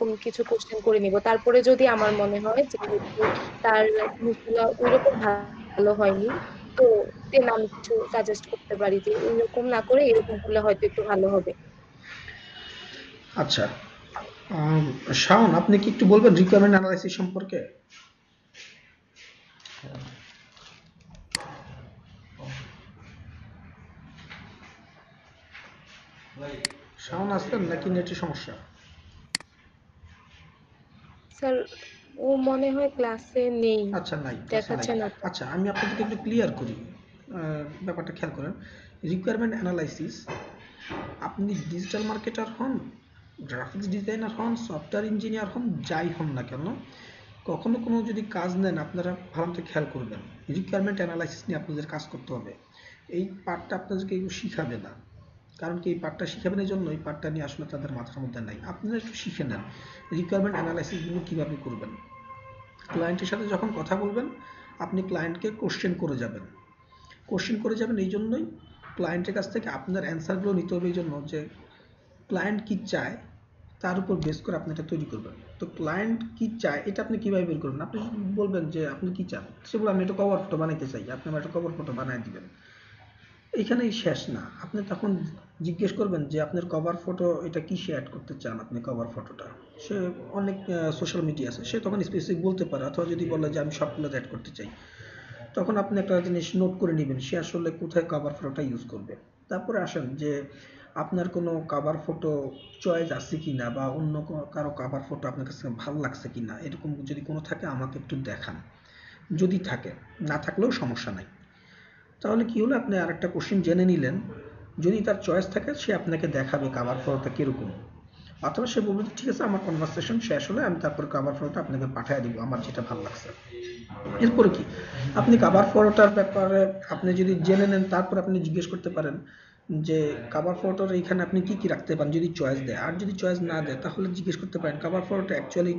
এরকম কিছু কোশ্চেন করে নিব, তারপরে যদি আমার মনে হয় যে একটু তার জিনিসগুলো ওইরকম ভালো হয়নি, তো দেন আমি কিছু সাজেস্ট করতে পারি যে ওইরকম না করে এরকম করলে হয়তো একটু ভালো হবে। আচ্ছা, শাওন, আপনি কি একটু বলবেন রিকোয়ারমেন্ট অ্যানালাইসিস সম্পর্কে? শাওন আসতেন নাকি নেটের সমস্যা? স্যার, ও মনে হয় ক্লাসে নেই, আচ্ছা, নাই, ক্লাসে নাই। দেখাচ্ছে না তো। আচ্ছা, আমি আপনাদেরকে একটু ক্লিয়ার করি। ব্যাপারটা খেয়াল করেন। রিকোয়ারমেন্ট অ্যানালাইসিস, আপনি ডিজিটাল মার্কেটার হন, গ্রাফিক্স ডিজাইনার হন, সফটওয়্যার ইঞ্জিনিয়ার হন, যাই হন না কেন, কখনো কোনো যদি কাজ নেন আপনারা ভালো মতো খেয়াল করবেন। রিকোয়ারমেন্ট অ্যানালাইসিস নিয়ে আপনাদের কাজ করতে হবে। এই পার্টটা আপনাদেরকে কেউ শিখাবে না। কারণ কি, এই পার্টটা শিখাবেন এই জন্য, এই পার্টটা নিয়ে আসলে তাদের মাথার মধ্যে নাই। আপনারা একটু শিখে নেন রিকোয়ারমেন্ট অ্যানালাইসিসগুলো কীভাবে করবেন। ক্লায়েন্টের সাথে যখন কথা বলবেন, আপনি ক্লায়েন্টকে কোশ্চেন করে যাবেন। কোশ্চেন করে যাবেন এই জন্যই, ক্লায়েন্টের কাছ থেকে আপনার অ্যান্সারগুলো নিতে হবে এই জন্য যে ক্লায়েন্ট কী চায় তার উপর বেস করে আপনি এটা তৈরি করবেন। তো ক্লায়েন্ট কী চায় এটা আপনি কীভাবে বের করবেন? আপনি বলবেন যে আপনি কী চান, সেগুলো আমি একটা কভার ফটো বানাইতে চাই, আপনি আমার একটা কভার ফটো বানিয়ে দিবেন। এইখানেই শেষ না, আপনি তখন জিজ্ঞেস করবেন যে আপনার কভার ফটো এটা কিসে অ্যাড করতে চান আপনি কভার ফটোটা। সে অনেক সোশ্যাল মিডিয়া আছে, সে তখন স্পেসিফিক বলতে পারে, অথবা যদি বলে যে আমি সবগুলোতে অ্যাড করতে চাই, তখন আপনি একটা জিনিস নোট করে নেবেন সে আসলে কোথায় কভার ফটোটা ইউজ করবে। তারপরে আসেন যে আপনার কোনো কভার ফটো চয়েস আছে কি না, বা অন্য কারো কভার ফটো আপনার কাছে ভালো লাগছে কি না, এরকম যদি কোনো থাকে আমাকে একটু দেখান। যদি থাকে, না থাকলেও সমস্যা নাই। তাহলে কি হলো, আপনি আরেকটা কোশ্চেন জেনে নিলেন। যদি তার চয়েস থাকে সে আপনাকে দেখাবে কাভার ফটোটা কীরকম, অথবা সে বলবে ঠিক আছে আমার কনভারসেশন শেষ হলে আমি তারপর কাভার ফটোটা আপনাকে পাঠিয়ে দিব আমার যেটা ভালো লাগছে। এরপরে কি, আপনি কাভার ফটোটার ব্যাপারে আপনি যদি জেনে নেন, তারপর আপনি জিজ্ঞেস করতে পারেন যে কাভার ফটোর এইখানে আপনি কি কি রাখতে পারেন যদি চয়েস দেয়। আর যদি চয়েস না দেয় তাহলে জিজ্ঞেস করতে পারেন কাভার ফটোটা অ্যাকচুয়ালি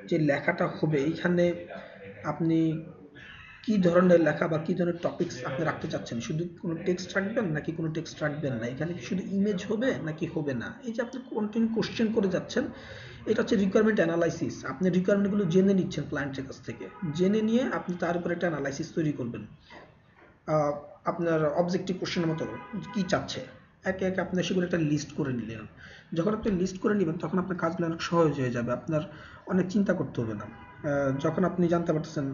যে লেখাটা হবে এইখানে আপনি কি ধরনের লেখা বা কি ধরনের টপিকস আপনি রাখতে চাচ্ছেন, শুধু কোনো টেক্সট রাখবেন নাকি কোনো টেক্সট রাখবেন না, এখানে কি শুধু ইমেজ হবে নাকি হবে না। এই যে আপনি কন্টিনিউ কোশ্চেন করে যাচ্ছেন, এটা হচ্ছে রিকোয়ারমেন্ট অ্যানালাইসিস। আপনি রিকোয়ারমেন্টগুলো জেনে নিচ্ছেন ক্লায়েন্টের কাছ থেকে, জেনে নিয়ে আপনি তার উপর একটা অ্যানালাইসিস তৈরি করবেন। আপনার অবজেক্টিভ কোশ্চেনের মতো কি চাচ্ছে, একে একে আপনি সেগুলো একটা লিস্ট করে নিলেন। যখন আপনি লিস্ট করে নেবেন তখন আপনার কাজগুলো অনেক সহজ হয়ে যাবে, আপনার অনেক চিন্তা করতে হবে না। যখন আপনি জানতে পারতেছেন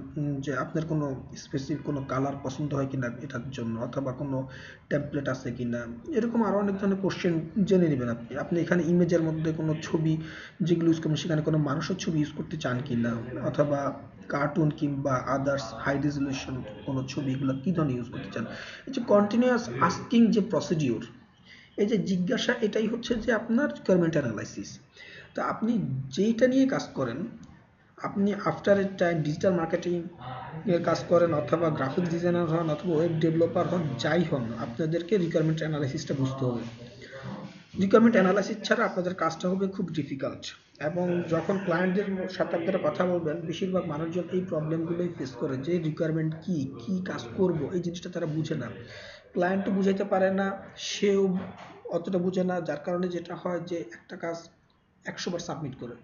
যে আপনার কোনো স্পেসিফিক কোনো কালার পছন্দ হয় কিনা এটার জন্য, অথবা কোনো টেমপ্লেট আছে কিনা, এরকম আরও অনেক ধরনের কোশ্চেন জেনে নেবেন। আপনি আপনি এখানে ইমেজের মধ্যে কোনো ছবি যেগুলো ইউজ করবেন সেখানে কোনো মানুষের ছবি ইউজ করতে চান কিনা, অথবা কার্টুন কিংবা আদার্স হাই রেজলিউশন কোনো ছবি, এগুলো কী ধরনের ইউজ করতে চান। এই যে কন্টিনিউয়াস আস্কিং যে প্রসিডিওর, এই যে জিজ্ঞাসা, এটাই হচ্ছে যে আপনার রিকোয়ারমেন্ট অ্যানালাইসিস। তো আপনি যেইটা নিয়ে কাজ করেন, আপনি after a time digital marketing এর কাজ করেন, অথবা গ্রাফিক্স ডিজাইনার হন, অথবা ওয়েব ডেভেলপার হন, যাই হন, আপনাদেরকে রিকোয়ারমেন্ট অ্যানালাইসিসটা বুঝতে হবে। রিকোয়ারমেন্ট অ্যানালাইসিস ছাড়া আপনাদের কাজটা হবে খুব ডিফিকাল্ট। এবং যখন ক্লায়েন্টদের সাথে আপনারা কথা বলবেন, বেশিরভাগ মানুষজন এই প্রবলেমগুলোই ফেস করে যে রিকোয়ারমেন্ট কি, কি কাজ করব, এই জিনিসটা তারা বুঝে না। ক্লায়েন্টও বুঝাইতে পারে না, সেও অতটা বুঝে না, যার কারণে যেটা হয় যে একটা কাজ 100 বার সাবমিট করে,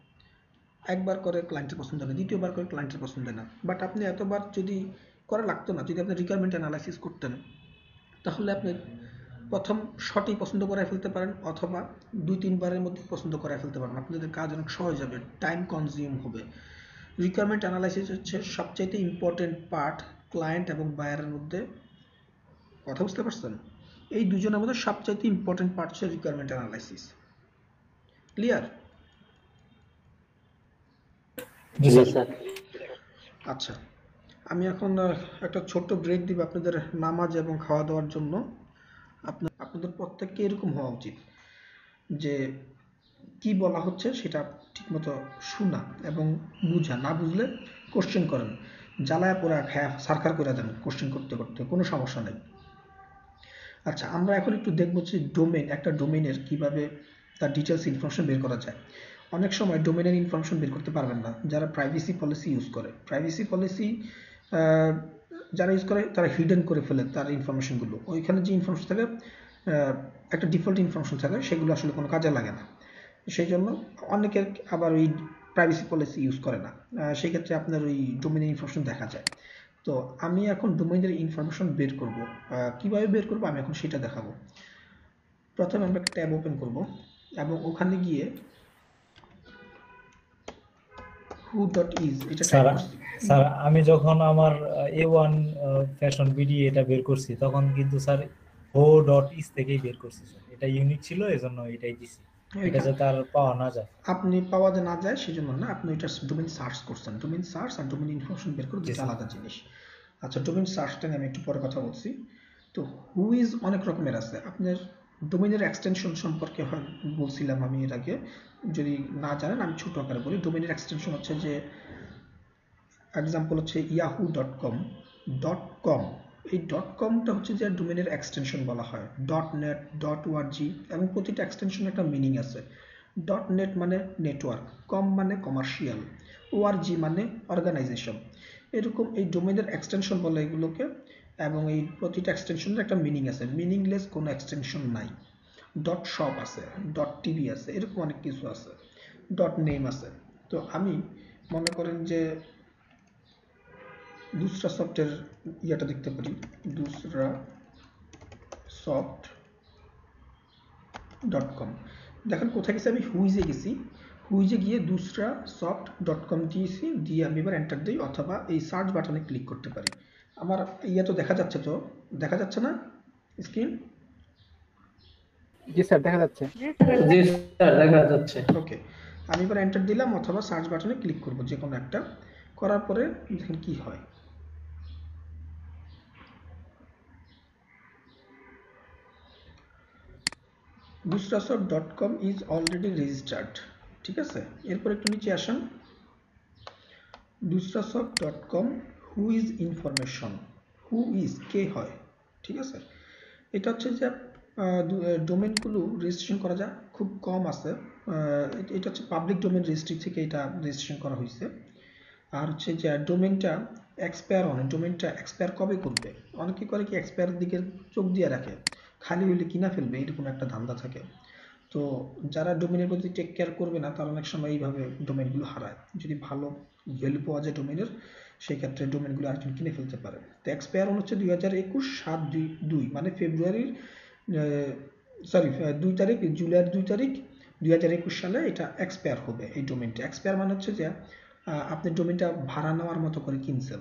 একবার করে ক্লায়েন্টের পছন্দ না, দ্বিতীয়বার করে ক্লায়েন্টের পছন্দ না। বাট আপনি এতবার যদি করা লাগতো না, যদি আপনি রিকোয়ারমেন্ট অ্যানালাইসিস করতেন, তাহলে আপনি প্রথম শটেই পছন্দ করায় ফেলতে পারেন, অথবা 2-3 বারের মধ্যে পছন্দ করায় ফেলতে পারেন। আপনাদের কাজ অনেক সহজ হবে, টাইম কনজিউম হবে। রিকোয়ারমেন্ট অ্যানালাইসিস হচ্ছে সবচাইতে ইম্পর্টেন্ট পার্ট ক্লায়েন্ট এবং বায়ারের মধ্যে। কথা বুঝতে পারছেন? এই দুজনের মধ্যে সবচাইতে ইম্পর্টেন্ট পার্ট হচ্ছে রিকোয়ারমেন্ট অ্যানালাইসিস। ক্লিয়ার? জি স্যার। আচ্ছা, আমি এখন একটা ছোট্ট ব্রেক দিব আপনাদের নামাজ এবং খাওয়া দাওয়ার জন্য। আপনাদের প্রত্যেককে এরকম হওয়া উচিত যে কি বলা হচ্ছে সেটা ঠিকমতো শোনা এবং বুঝা, না বুঝলে কোশ্চেন করেন, জ্বালায় পোড়া খায়া সারখার করে দেন কোশ্চেন করতে করতে, কোনো সমস্যা নেই। আচ্ছা, আমরা এখন একটু দেখবো যে ডোমেন, একটা ডোমেনের কিভাবে তার ডিটেলস ইনফরমেশন বের করা যায়। অনেক সময় ডোমেনের ইনফরমেশন বের করতে পারবেন না যারা প্রাইভেসি পলিসি ইউজ করে। প্রাইভেসি পলিসি যারা ইউজ করে তারা হিডেন করে ফেলে তার ইনফরমেশনগুলো। ওইখানে যে ইনফরমেশন থাকে, একটা ডিফল্ট ইনফরমেশন থাকে, সেগুলো আসলে কোনো কাজে লাগে না। সেই জন্য অনেকের আবার ওই প্রাইভেসি পলিসি ইউজ করে না, সেই ক্ষেত্রে আপনার ওই ডোমেইনের ইনফরমেশন দেখা যায়। তো আমি এখন ডোমেইনের ইনফরমেশন বের করব, কিভাবে বের করব আমি এখন সেটা দেখাবো। প্রথমে আমরা একটা ট্যাব ওপেন করব এবং ওখানে গিয়ে who.is এটা টাইপ স্যার করছি। স্যার আমি যখন আমার A1 ফ্যাশন বিডি এটা বের করছি তখন কিন্তু স্যার ho.is থেকেই বের করছি স্যার, এটা ইউনিক ছিল এজন্য এটাই দিছি, এটা যাতে আর পাওয়া না যায়। আপনি পাওয়া না যায় সেজন্য না, আপনি এটা ডোমেইন সার্চ করছেন। ডোমেইন সার্চ আর ডোমেইন ইনফরমেশন বের করে দুটো আলাদা জিনিস। আচ্ছা, ডোমেইন সার্চটা নিয়ে আমি একটু পরে কথা বলছি। তো হু ইজ অনেক রকমের আছে। আপনার ডোমেইনের এক্সটেনশন সম্পর্কে বলছিলাম আমি এর আগে, যদি না জানেন আমি ছোট আকারে বলি। ডোমেইনের এক্সটেনশন হচ্ছে যে এক্সাম্পল হচ্ছে yahoo.com .com, এই .comটা হচ্ছে যে ডোমেইনের এক্সটেনশন বলা হয়। .net .org এবং প্রতিটা এক্সটেনশনের একটা মিনিং আছে। .net মানে নেটওয়ার্ক, কম মানে কমার্শিয়াল, org মানে অর্গানাইজেশন। এরকম এই ডোমেইনের এক্সটেনশন বলে এগুলোকে, এবং এই প্রতিটা এক্সটেনশনের একটা মিনিং আছে। মিনিংলেস কোনো এক্সটেনশন নাই। .shop আছে, .tv আছে, এরকম অনেক কিছু আছে। .name আছে। তো আমি মনে করেন যে দুসরা সফটের ইয়েটা দেখতে পারি, দুসরা সফট .com। দেখেন কোথায় গেছি, আমি হুইজে গেছি, হুইজে গিয়ে দুসরা সফট .com দিয়েছি, দিয়ে আমি এবার এন্টার দিই, অথবা এই সার্চ বাটনে ক্লিক করতে পারি। আমার ইয়ে তো দেখা যাচ্ছে, তো দেখা যাচ্ছে না স্ক্রিন? জি স্যার দেখা যাচ্ছে। জি স্যার দেখা যাচ্ছে। ওকে, আমি এবার এন্টার দিলাম অথবা সার্চ বাটনে ক্লিক করব, যে কোনো একটা করার পরে দেখেন কি হয়। dusrasov.com is already registered, ঠিক আছে। এরপর একটু নিচে আসেন, dusrasov.com who is information, who is কে হয়, ঠিক আছে। এটা হচ্ছে যে ডোমেইনগুলো রেজিস্ট্রেশন করা যায়, খুব কম আছে। এটা হচ্ছে পাবলিক ডোমেইন রেজিস্ট্রি থেকে এটা রেজিস্ট্রেশন করা হয়েছে। আর হচ্ছে যে ডোমেইনটা এক্সপায়ার অন, ডোমেইনটা এক্সপায়ার কবে করবে, অনেকে করে কি এক্সপায়ারের দিকে চোখ দিয়ে রাখে, খালি হইলে কিনা ফেলবে, এরকম একটা ধান্দা থাকে। তো যারা ডোমেইনের প্রতি টেক কেয়ার করবে না তারা অনেক সময় এইভাবে ডোমেইনগুলো হারায়। যদি ভালো ভ্যালু পাওয়া যায় ডোমেইনের, সেই ক্ষেত্রে ডোমেইনগুলো আরেকজন কিনে ফেলতে পারে। তো এক্সপায়ার অন হচ্ছে 2021 7/2 মানে ফেব্রুয়ারির সরি 2 তারিখ, জুলাইয়ের 2 তারিখ 2021 সালে এটা এক্সপায়ার হবে। এই ডোমেইনটা এক্সপায়ার মানে হচ্ছে যে আপনি ডোমেইনটা ভাড়া নেওয়ার মতো করে কিনছেন।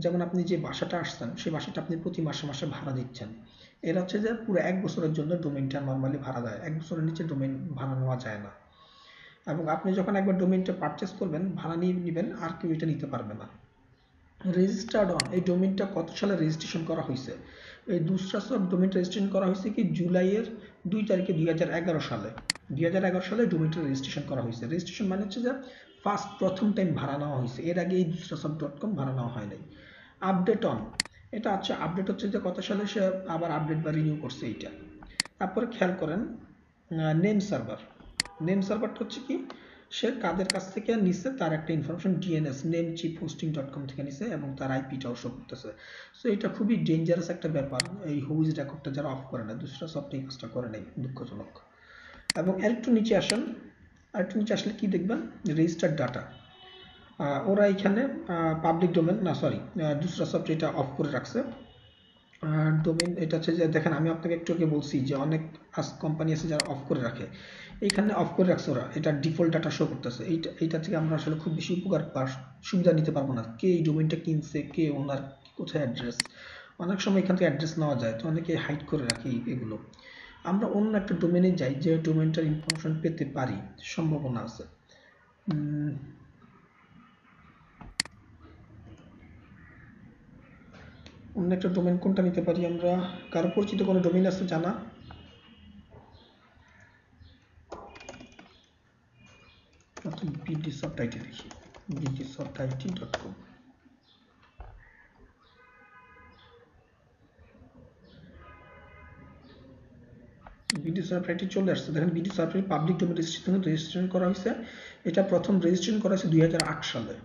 যেমন আপনি যে বাসাটা আসছেন সেই বাসাটা আপনি প্রতি মাসে মাসে ভাড়া দিচ্ছেন। এরা হচ্ছে যে পুরো 1 বছরের জন্য ডোমেইনটা নর্মালি ভাড়া দেয়, 1 বছরের নিচে ডোমেইন ভাড়া নেওয়া যায় না। এবং আপনি যখন একবার ডোমেইনটা পারচেস করবেন, ভাড়া নিয়ে নেবেন, আর কেউ এটা নিতে পারবে না। রেজিস্টার্ড অন, এই ডোমেইনটা কত সালে রেজিস্ট্রেশন করা হয়েছে? এই দুসরাসব ডোমেইনটা রেজিস্ট্রেশন করা হয়েছে কি জুলাইয়ের 2 তারিখে 2011 সালে। 2011 সালে ডোমেইনটা রেজিস্ট্রেশন করা হয়েছে। রেজিস্ট্রেশন মানে হচ্ছে যে প্রথম টাইম ভাড়া নেওয়া হয়েছে, এর আগে এই দুসরাসব.com ভাড়া নেওয়া হয় নাই। আপডেট অন, এটা হচ্ছে আপডেট হচ্ছে যে কত সালে সে আবার আপডেট বা রিনিউ করছে এইটা। তারপরে খেয়াল করেন নেম সার্ভার, নেম সার্ভারটা হচ্ছে কি, সে কাদের কাছ থেকে নিচ্ছে তার একটা information, DNS name cheap hosting .com থেকে নিচ্ছে এবং তার আইপিটাও শো করতেছে। সো এটা খুবই ডেঞ্জারাস একটা ব্যাপার। এই হুইজ রেকর্ডটা যারা অফ করে না, দুসরা সফট এই কাজটা করে নাই, দুঃখজনক। এবং আরেকটু নিচে আসেন, আরেকটু নিচে আসলে কি দেখবেন, রেজিস্টার্ড ডাটা। ওরা এখানে পাবলিক ডোমেন না, সরি দুসরা সফট এটা অফ করে রাখছে। ডোমেইন এটা হচ্ছে যে দেখেন, আমি আপনাকে একটু আগে বলছি যে অনেক কোম্পানি আছে যারা অফ করে রাখে, এইখানে অফ করে রাখছে ওরা, এটা ডিফল্ট ডাটা শো করতেছে। এইটা থেকে আমরা আসলে খুব বেশি উপকার বা সুবিধা নিতে পারবো না। কে এই ডোমেইনটা কিনছে, কে ওনার, কোথায় অ্যাড্রেস, অনেক সময় এখান থেকে অ্যাড্রেস নেওয়া যায়, তো অনেকে হাইড করে রাখে এগুলো। আমরা অন্য একটা ডোমেইনে যাই, যে ডোমেইনটার ইনফরমেশন পেতে পারি, সম্ভাবনা আছে। অন্য একটা ডোমেইন কোনটা নিতে পারি আমরা, কারো পরিচিত কোনো ডোমেইন আছে জানা? bdsoftit দেখি, bdsoftit.com। bdsoftit চলে আসছে, দেখেন bdsoftit পাবলিক ডোমেইন রেজিস্ট্রেশন করা হয়েছে। এটা প্রথম রেজিস্ট্রেশন করা হয়েছে 2008 সালে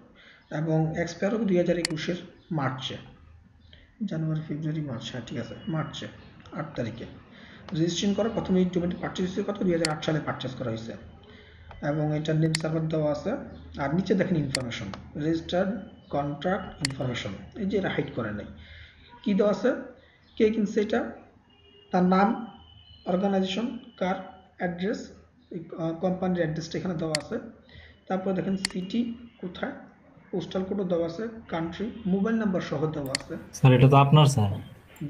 এবং এক্সপায়ার হবে 2021 মার্চে, জানুয়ারি ফেব্রুয়ারি মার্চ, হ্যাঁ ঠিক আছে, মার্চে 8 তারিখে রেজিস্ট্রেশন করা। প্রথমে এই ডোমেইনটি পারচেজ হয়েছে কত, 2008 সালে পারচেজ করা হয়েছে। এবং এটার নেম সার্ভার দেওয়া আছে। আর নিচে দেখেন ইনফরমেশন, রেজিস্টার্ড কন্ট্রাক্ট ইনফরমেশন, এই যে এটা হাইড করে নাই। কি দেওয়া আছে, কে কিনছে এটা, তার নাম, অর্গানাইজেশন, কার, অ্যাড্রেস, কোম্পানির অ্যাড্রেসটা এখানে দেওয়া আছে। তারপর দেখেন সিটি কোথায়, পোস্টাল কোডও দেওয়া আছে, কান্ট্রি, মোবাইল নাম্বার সহ দেওয়া আছে। স্যার এটা তো আপনার স্যার।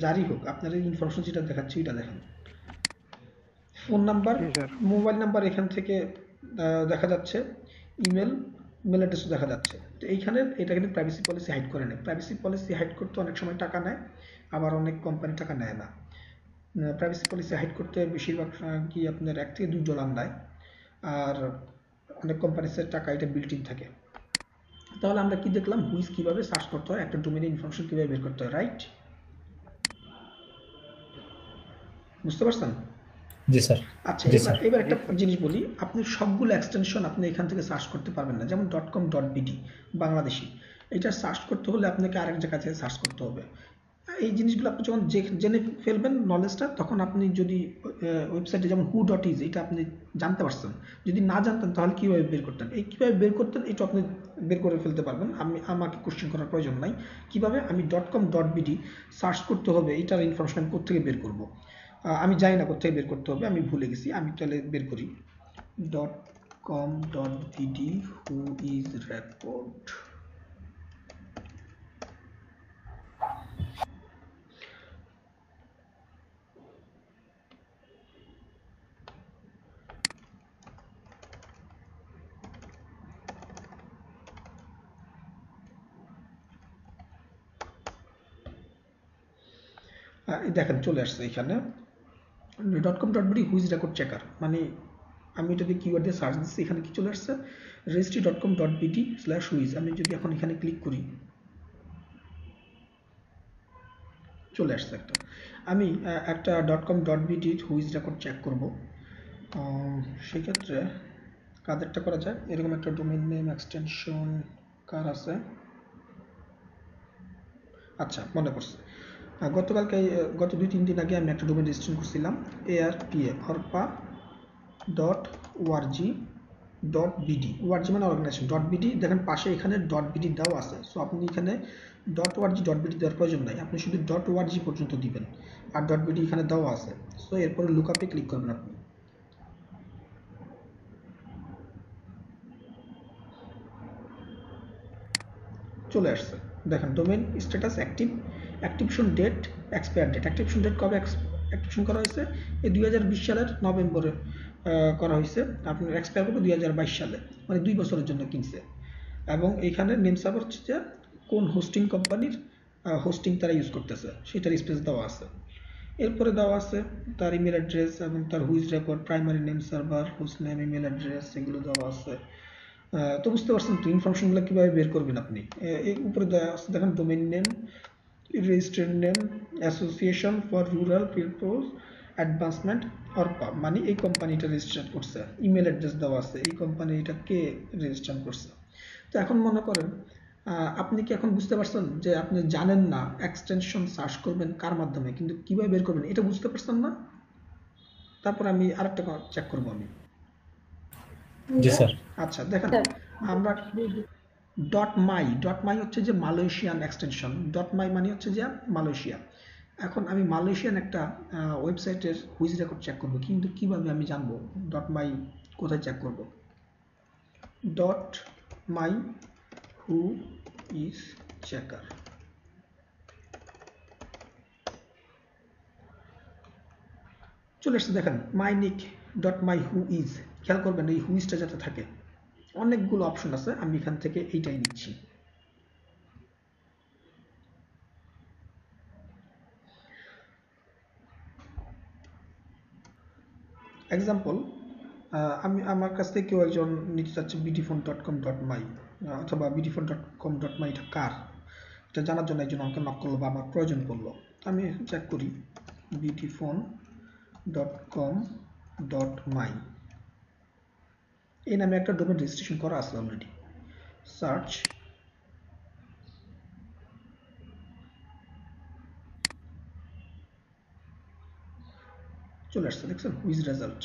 যারই হোক, আপনার এই ইনফরমেশন যেটা দেখাচ্ছি এটা দেখেন, ফোন নাম্বার, মোবাইল নাম্বার এখান থেকে দেখা যাচ্ছে, ইমেল, ইমেল অ্যাড্রেসও দেখা যাচ্ছে। তো এইখানে এটা কিন্তু প্রাইভেসি পলিসি হাইড করে নেয়। প্রাইভেসি পলিসি হাইড করতে অনেক সময় টাকা নেয়, আবার অনেক কোম্পানি টাকা নেয় না। প্রাইভেসি পলিসি হাইড করতে বেশিরভাগ কি আপনার $1 থেকে $2 নেয়, আর অনেক কোম্পানিসের টাকা এটা বিল্ট ইন থাকে। তাহলে আমরা কি দেখলাম, হুইজ কিভাবে সার্চ করতে হয়, একটা ডোমেইন ইনফরমেশন কিভাবে বের করতে হয়, রাইট? বুঝতে পারছেন? জি স্যার। আচ্ছা, জি এবার স্যার। এবার একটা জিনিস বলি, আপনি সবগুলো এক্সটেনশন আপনি এখান থেকে সার্চ করতে পারবেন না। যেমন .com.bd বাংলাদেশি, এটা সার্চ করতে হলে আপনাকে আরেক জায়গা থেকে সার্চ করতে হবে। এই জিনিসগুলো আপনি যখন জেনে ফেলবেন নলেজটা, তখন আপনি যদি ওয়েবসাইটে যেমন who.is এটা আপনি জানতে পারছেন, যদি না জানতেন তাহলে কীভাবে বের করতেন, এই কীভাবে বের করতেন এটা আপনি বের করে ফেলতে পারবেন। আমাকে কোশ্চেন করার প্রয়োজন নাই কিভাবে আমি .com.bd সার্চ করতে হবে, এইটার ইনফরমেশন আমি কোথেকে বের করব। আমি জানি না কোথেকে বের করতে হবে, আমি ভুলে গেছি। আমি তাহলে বের করি .com.bd হু ইজ রেকর্ড। দেখেন চলে আসছে এখানে .com.bd হুইজ রেকর্ড চেকার, মানে আমি এটা দিয়ে কিওয়ার্ড দিয়ে সার্চ দিচ্ছি, এখানে কি চলে আসছে, registry.com.bd/হুইজ। আমি যদি এখন এখানে ক্লিক করি, চলে আসছে একটা। আমি একটা .com.bd হুইজ রেকর্ড চেক করব। সেক্ষেত্রে কাদেরটা করা যায়, এরকম একটা ডোমেইন নেম এক্সটেনশন কার আছে, আচ্ছা মনে পড়ছে, গতকালকে গত 2-3 দিন আগে আমি একটা ডোমেইন রেজিস্ট্রেশন করছিলাম, arpa.org.bd, org মানে অর্গানাইজেশন, .bd দেখেন পাশে এখানে .bd দেওয়া আছে। সো আপনি এখানে .org.bd দেওয়ার প্রয়োজন নাই, আপনি শুধু .org পর্যন্ত দিবেন, আর .bd এখানে দেওয়া আছে। সো এরপরে লুকআপে ক্লিক করবেন আপনি, চলে আসছে। দেখেন domain status active, activation date, expire date. Activation date কবে অ্যাক্টিভেশন করা হয়েছে, এই 2020 সালের নভেম্বরে করা হয়েছে। আপনার এক্সপায়ার করবে 2022 সালে, মানে 2 বছরের জন্য কিনছে। এবং এইখানে নেম সার্ভার হচ্ছে যে কোন হোস্টিং কোম্পানির হোস্টিং তারা ইউজ করতেছে সেটার স্পেস দেওয়া আছে। এরপরে দেওয়া আছে তার ইমেল অ্যাড্রেস এবং তার whois record, primary name server, host name, email address, এগুলো দেওয়া আছে। তো বুঝতে পারছেন তো ইনফরমেশনগুলো কীভাবে বের করবেন আপনি। এই উপরে দেওয়া আছে দেখেন, domain name, registered name, association for rural people's advancement ARPA, মানে এই কোম্পানিটা রেজিস্টার করছে। ইমেল অ্যাড্রেস দেওয়া আছে, এই কোম্পানি এটা কে রেজিস্টার করছে। তো এখন মনে করেন আপনি কি এখন বুঝতে পারছেন যে আপনি জানেন না এক্সটেনশন সার্চ করবেন কার মাধ্যমে, কিন্তু কিভাবে বের করবেন এটা বুঝতে পারছেন না। তারপর আমি আরেকটা চেক করবো আমি। জি স্যার। আচ্ছা দেখেন, আমরা .my হচ্ছে যে মালয়েশিয়ান এক্সটেনশন, .my মানে হচ্ছে যে মালয়েশিয়া। এখন আমি মালয়েশিয়ান একটা ওয়েবসাইটের হুইজ রেকর্ড চেক করব, কিন্তু কিভাবে আমি জানবো .my কোথায় চেক করব। .my হু ইজ চেকার, চলে আসছে দেখেন মাইনিক .my হু ইজ। খেয়াল করবেন এই হুইজটা যাতে থাকে, অনেকগুলো অপশন আছে, আমি এখান থেকে এইটাই নিচ্ছি। এক্সাম্পল, আমি আমার কাছ থেকে কেউ একজন নিতে চাচ্ছে bdphone.com.my, অথবা bdphone.com.my এটা কার, এটা জানার জন্য একজন আমাকে নক করলো বা আমার প্রয়োজন পড়লো। আমি চেক করি bdphone.com.my, এই নামে একটা ডোমেইন রেজিস্ট্রেশন করা আছে অলরেডি। সার্চ, চলে আসছে দেখছেন whois result.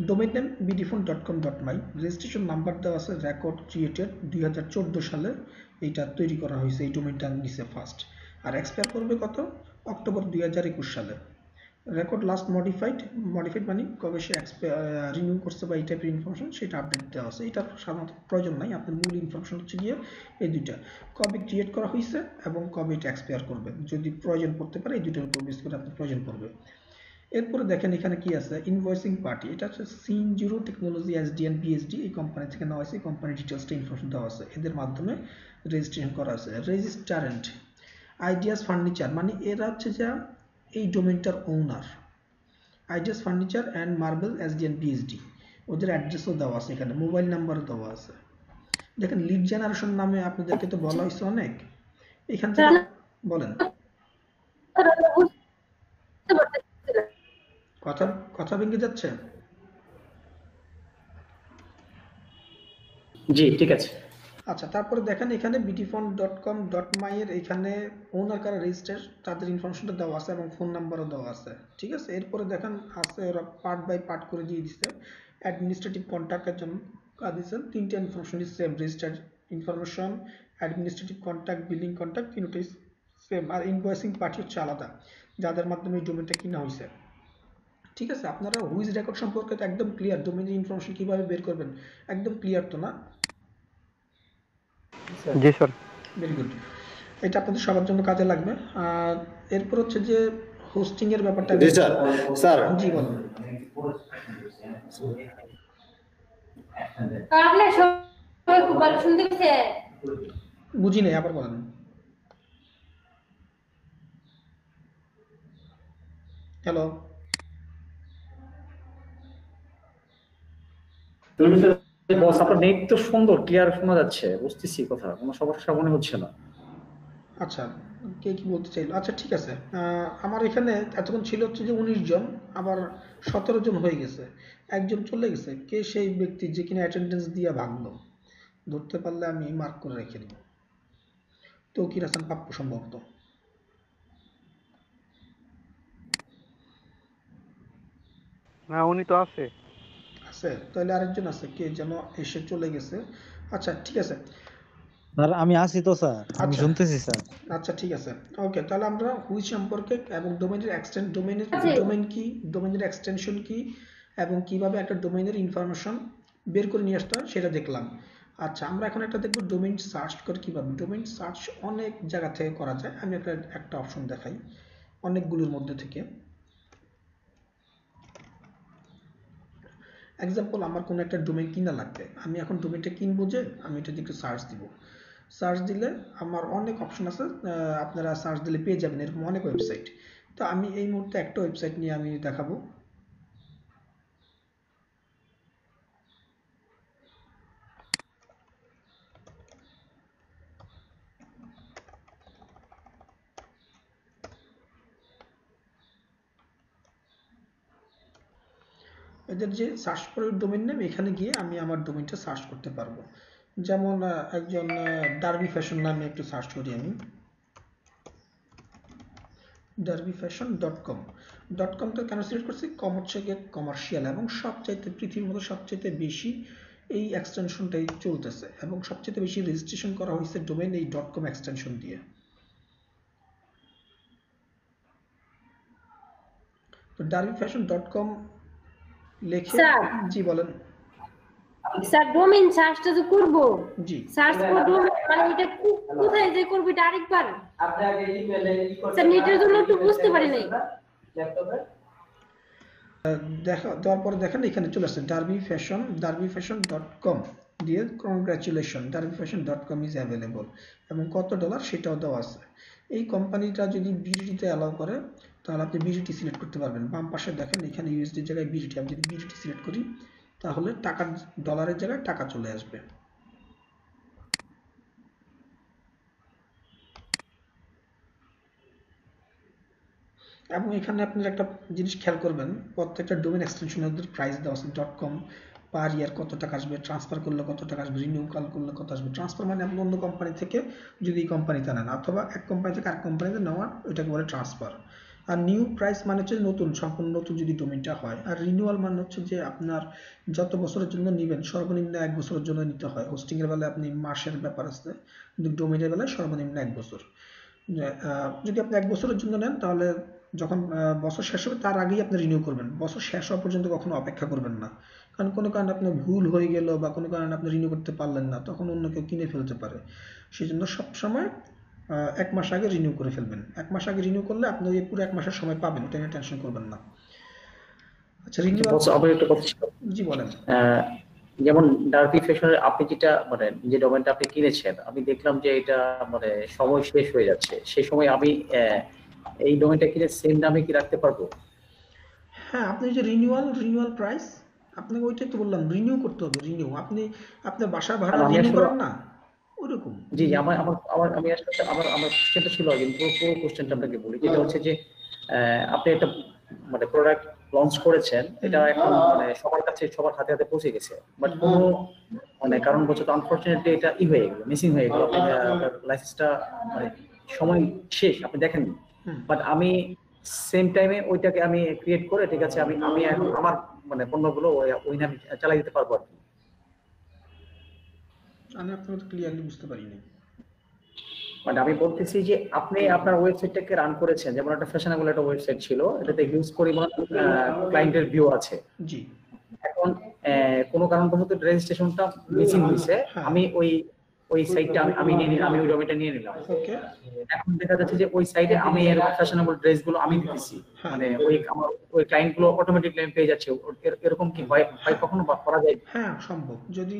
Domain name bdphone.com.my, registration number দেওয়া আছে রেকর্ড ক্রিয়েটেড 2014 সালে এইটা তৈরি করা হয়েছে, এই ডোমেইনটা নিচে ফার্স্ট। আর এক্সপায়ার করবে কত? অক্টোবর 2021 সালে। রেকর্ড লাস্ট মডিফাইড মানে কবে সে রিনিউ করছে বা এই টাইপের ইনফরমেশন সেটা আপডেট দেওয়া আছে। এটা সাধারণত প্রয়োজন নাই, আপনার মূল ইনফরমেশন হচ্ছে গিয়ে এই দুইটা, কবে ক্রিয়েট করা হয়েছে এবং কবে এটা এক্সপায়ার করবে। যদি প্রয়োজন পড়তে পারে এই দুইটার উপর বেস করে আপনার প্রয়োজন পড়বে। এরপরে দেখেন এখানে কি আছে, ইনভয়েসিং পার্টি, এটা হচ্ছে সিন0 টেকনোলজি এসডিএন বিএসডি, এই কোম্পানি থেকে নেওয়া হয়েছে, কোম্পানি ডিটেলসটা ইনফরমেশন দেওয়া আছে, এদের মাধ্যমে রেজিস্ট্রেশন করা আছে। রেজিস্ট্রারেন্ট আইডিয়াস ফার্নিচার, মানে এরা হচ্ছে যা এই ডোমেইনটার owner. Ideas furniture and marble SDN BSD, ওদের অ্যাড্রেসও দেওয়া আছে, এখানে মোবাইল নাম্বারও দেওয়া আছে। দেখেন লিড জেনারেশন নামে আপনাদেরকে তো বলা হয়েছে অনেক, এখান থেকে বলেন কথা কথা ভেঙে যাচ্ছে। জি ঠিক আছে। আচ্ছা, তারপরে দেখেন এখানে bdphone.com.my এর এখানে ওনার কারা রেজিস্টার তাদের ইনফরমেশনটা দেওয়া আছে এবং ফোন নাম্বারও দেওয়া আছে, ঠিক আছে। এরপরে দেখেন আছে ওরা পার্ট বাই পার্ট করে দিয়ে দিচ্ছে। অ্যাডমিনিস্ট্রেটিভ কন্ট্যাক্টের জন্য দিচ্ছেন তিনটা information same, register information, administrative contact, billing contact, তিনটাই সেম। আর ইনভয়েসিং পার্টি হচ্ছে আলাদা, যাদের মাধ্যমে এই ডোমেনটা কিনা হয়েছে, ঠিক আছে। আপনারা হুইজ রেকর্ড সম্পর্কে তো একদম ক্লিয়ার, ডোমেনের ইনফরমেশন কিভাবে বের করবেন একদম ক্লিয়ার তো না? জি স্যার। ভেরি গুড, এটা আপনাদের সবার জন্য কাজে লাগবে। আর এরপর হচ্ছে যে হোস্টিং এর ব্যাপারটা। জি স্যার। স্যার জি বলুন। আপনি সবাই খুব ভালো শুনতে পেয়েছেন? বুঝি নাই, আবার বলেন। হ্যালো, বস আপনার নেট তো সুন্দর ক্লিয়ার শোনা যাচ্ছে, বুঝতেছি কথা, কোনো সমস্যা মনে হচ্ছে না। আচ্ছা কে কি বলতে চাইলো? আচ্ছা ঠিক আছে, আমার এখানে এতক্ষণ ছিল হচ্ছে যে 19 জন, আবার 17 জন হয়ে গেছে, একজন চলে গেছে। কে সেই ব্যক্তি যে কিনা অ্যাটেন্ডেন্স দিয়ে ভাগলো? ধরতে পারলে আমি মার্ক করে রেখে দিব। তৌকির হাসান পাপ্পু সম্ভবত। না উনি তো আছে। আছে, তাহলে আরেকজন আছে, কে যেন এসে চলে গেছে। আচ্ছা ঠিক আছে। স্যার আমি আছি তো স্যার, আমি আচ্ছা শুনতেছি স্যার। আচ্ছা ঠিক আছে, ওকে। তাহলে আমরা হুইচ সম্পর্কে এবং ডোমেইনের ডোমেইনের আছে। ডোমেইন কি, ডোমেইনের এক্সটেনশন কি এবং কিভাবে একটা ডোমেইনের ইনফরমেশন বের করে নিয়ে আসতে হয় সেটা দেখলাম। আচ্ছা, আমরা এখন একটা দেখব ডোমেইন সার্চ করে কিভাবে। ডোমেইন সার্চ অনেক জায়গা থেকে করা যায়, আমি একটা অপশন দেখাই অনেকগুলোর মধ্যে থেকে। এক্সাম্পল, আমার কোনো একটা ডোমেইন কিনা লাগবে, আমি এখন ডোমেইনটা কিনবো, যে আমি এটা একটু সার্চ দিব। সার্চ দিলে আমার অনেক অপশন আছে, আপনারা সার্চ দিলে পেয়ে যাবেন এরকম অনেক ওয়েবসাইট। তো আমি এই মুহূর্তে একটা ওয়েবসাইট নিয়ে আমি দেখাবো। এদের যে সার্চ করে ডোমেইন নেম, এখানে গিয়ে আমি আমার ডোমেইনটা সার্চ করতে পারবো। যেমন একজন ডার্বি ফ্যাশন নামে একটু সার্চ করি আমি, darbyfashion.com। ডটকমটা কেন সিলেক্ট করছি? কম হচ্ছে গিয়ে কমার্শিয়াল এবং সবচাইতে পৃথিবীর মধ্যে সবচাইতে বেশি এই এক্সটেনশনটাই চলতেছে এবং সবচাইতে বেশি রেজিস্ট্রেশন করা হয়েছে ডোমেইন এই .com এক্সটেনশন দিয়ে। তো darbyfashion.com লিখে, স্যার। জি বলেন। স্যার ডোমেইন সার্চটা যে করব, জি সার্চ করব মানে এটা কোথায় যে করব এটা আরেকবার আপনি আগে ইমেইলে স্যার নেটের জন্য একটু বুঝতে পারি নাই ল্যাপটপে দেওয়ার পরে দেখেন এখানে চলে আসছে darbyfashion.com দিয়ে কংগ্রাচুলেশন, darbyfashion.com ইজ অ্যাভেলেবল এবং কত ডলার সেটাও দেওয়া আছে। এই কোম্পানিটা যদি বিডিটিতে অ্যালাউ করে তাহলে আপনি বিডিটি সিলেক্ট করতে পারবেন। বাম পাশে দেখেন এখানে ইউএসডির জায়গায় বিডিটি, আমি যদি বিডিটি সিলেক্ট করি তাহলে টাকার ডলারের জায়গায় টাকা চলে আসবে। এবং এখানে আপনার একটা জিনিস খেয়াল করবেন, প্রত্যেকটা ডোমেন এক্সটেনশনের প্রাইস দেওয়া আছে। .com পার ইয়ার কত টাকা আসবে, ট্রান্সফার করলে কত টাকা আসবে, রিনিউ কল করলে কত আসবে। ট্রান্সফার মানে আপনি অন্য কোম্পানি থেকে যদি এই কোম্পানিতে নেন অথবা এক কোম্পানি থেকে আরেক কোম্পানিতে নেওয়ার, ওইটাকে বলে ট্রান্সফার। আর নিউ প্রাইস মানে হচ্ছে নতুন, সম্পূর্ণ নতুন যদি ডোমেইনটা হয়। আর রিনিউয়াল মানে হচ্ছে যে আপনার যত বছরের জন্য নেবেন সর্বনিম্ন 1 বছরের জন্য নিতে হয়। হোস্টিং এর বেলায় আপনি মাসের ব্যাপার আছে, কিন্তু ডোমেইনের বেলায় সর্বনিম্ন 1 বছর। যদি আপনি 1 বছরের জন্য নেন তাহলে যখন বছর শেষ হবে তার আগেই আপনি রিনিউ করবেন। বছর শেষ হওয়া পর্যন্ত কখনো অপেক্ষা করবেন না, কারণ কোনো কারণে আপনার ভুল হয়ে গেল বা কোনো কারণে আপনি রিনিউ করতে পারলেন না, তখন অন্য কেউ কিনে ফেলতে পারে। সেই জন্য সবসময় 1 মাস আগে রিনিউ করে ফেলবেন। 1 মাস আগে রিনিউ করলে আপনি ওই পুরো 1 মাসের সময় পাবেন, এটা নিয়ে টেনশন করবেন না। আচ্ছা, রিনিউয়াল। বস আমার একটা কথা ছিল, জি বলেন। যেমন ডার্টি ফ্যাশনের আপনি যেটা মানে যে ডোমেনটা আপনি কিনেছেন, আমি দেখলাম যে এটা মানে সময় শেষ হয়ে যাচ্ছে, সেই সময় আমি এই ডোমেনটা কিনে সেম দামে কি রাখতে পারবো? হ্যাঁ, আপনি যে রিনিউয়াল প্রাইস, আপনাকে ওইটাই তো বললাম, রিনিউ করতে হবে। রিনিউ আপনি আপনার বাসা ভাড়া কারণ আমি রিনিউ আসলে, করেন না ওরকম। জি জি, আমার আমার আমার আমি আসলে আমার কোশ্চেনটা ছিল, কিন্তু পুরো কোশ্চেনটা আপনাকে বলি, যেটা হচ্ছে যে আপনি একটা মানে প্রোডাক্ট লঞ্চ করেছেন, এটা এখন মানে সবার কাছে সবার হাতে হাতে পৌঁছে গেছে, বাট কোনো মানে কারণবশত আনফরচুনেটলি এটা হয়ে গেল, মিসিং হয়ে গেল, আপনার লাইসেন্সটা মানে সময় শেষ আপনি দেখেননি, বাট আমি সেম টাইমে ওইটাকে আমি ক্রিয়েট করে, ঠিক আছে, আমি আমি এখন আমার মানে পণ্যগুলো ওই নামে চালাই দিতে পারবো আর কি। আমি আপনাকে ক্লিয়ারলি বুঝতে পারিনি। মানে আমি বলতেছি যে আপনি আপনার ওয়েবসাইটটাকে রান করেছেন, যেমন একটা ফ্যাশনেবল একটা ওয়েবসাইট ছিল, এটাতে হিউজ পরিমাণ ক্লায়েন্টের ভিউ আছে। জি। এখন কোনো কারণবশত রেজিস্ট্রেশনটা মিসিং হয়েছে, আমি ওই সাইটটা আমি নিয়ে নিলাম, আমি ওই ডোমেইনটা নিয়ে নিলাম। ওকে। এখন দেখা যাচ্ছে যে ওই সাইটে আমি এর ফ্যাশনেবল ড্রেসগুলো আমি দিতেছি, মানে ওই আমার ওই ক্লায়েন্টগুলো অটোমেটিকলি আমি পেয়ে যাচ্ছে, এরকম কি হয় কখনো বা করা যায়? হ্যাঁ, সম্ভব। যদি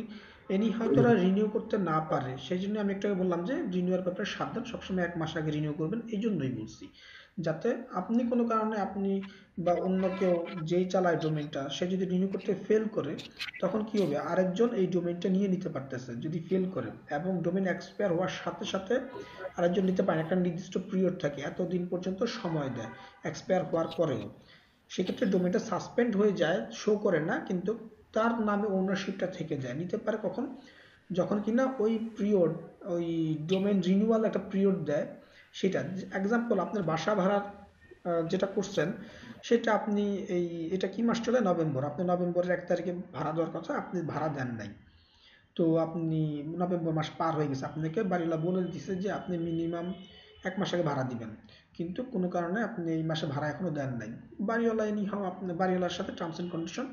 এনি হয়তো রিনিউ করতে না পারে, সেই জন্য আমি একটু আগে বললাম যে রিনিউয়ার ব্যাপারে সাবধান, সবসময় 1 মাস আগে রিনিউ করবেন। এই জন্যই বলছি, যাতে আপনি কোনো কারণে আপনি বা অন্য কেউ যেই চালায় ডোমেইনটা, সে যদি রিনিউ করতে ফেল করে, তখন কি হবে, আরেকজন এই ডোমেইনটা নিয়ে নিতে পারতেছে যদি ফেল করে, এবং ডোমেইন এক্সপায়ার হওয়ার সাথে সাথে আরেকজন নিতে পারে। একটা নির্দিষ্ট পিরিয়ড থাকে, এতদিন পর্যন্ত সময় দেয় এক্সপায়ার হওয়ার পরেও। সেক্ষেত্রে ডোমেইনটা সাসপেন্ড হয়ে যায়, শো করে না, কিন্তু তার নামে ওনারশিপটা থেকে যায়। নিতে পারে কখন, যখন কিনা ওই পিরিয়ড, ওই ডোমেইন রিনিউয়াল একটা পিরিয়ড দেয়, সেটা এক্সাম্পল আপনার বাসা ভাড়ার যেটা করছেন, সেটা আপনি এটা কি মাস চলে, নভেম্বর, আপনি নভেম্বরের 1 তারিখে ভাড়া দেওয়ার কথা, আপনি ভাড়া দেন নাই। তো আপনি নভেম্বর মাস পার হয়ে গেছে, আপনাকে বাড়িওয়ালা বলে দিছে যে আপনি মিনিমাম 1 মাস আগে ভাড়া দিবেন, কিন্তু কোনো কারণে আপনি এই মাসে ভাড়া এখনো দেন নাই। বাড়িওয়ালা এনিহাও আপনার বাড়িওয়ালার সাথে টার্মস এন্ড কন্ডিশন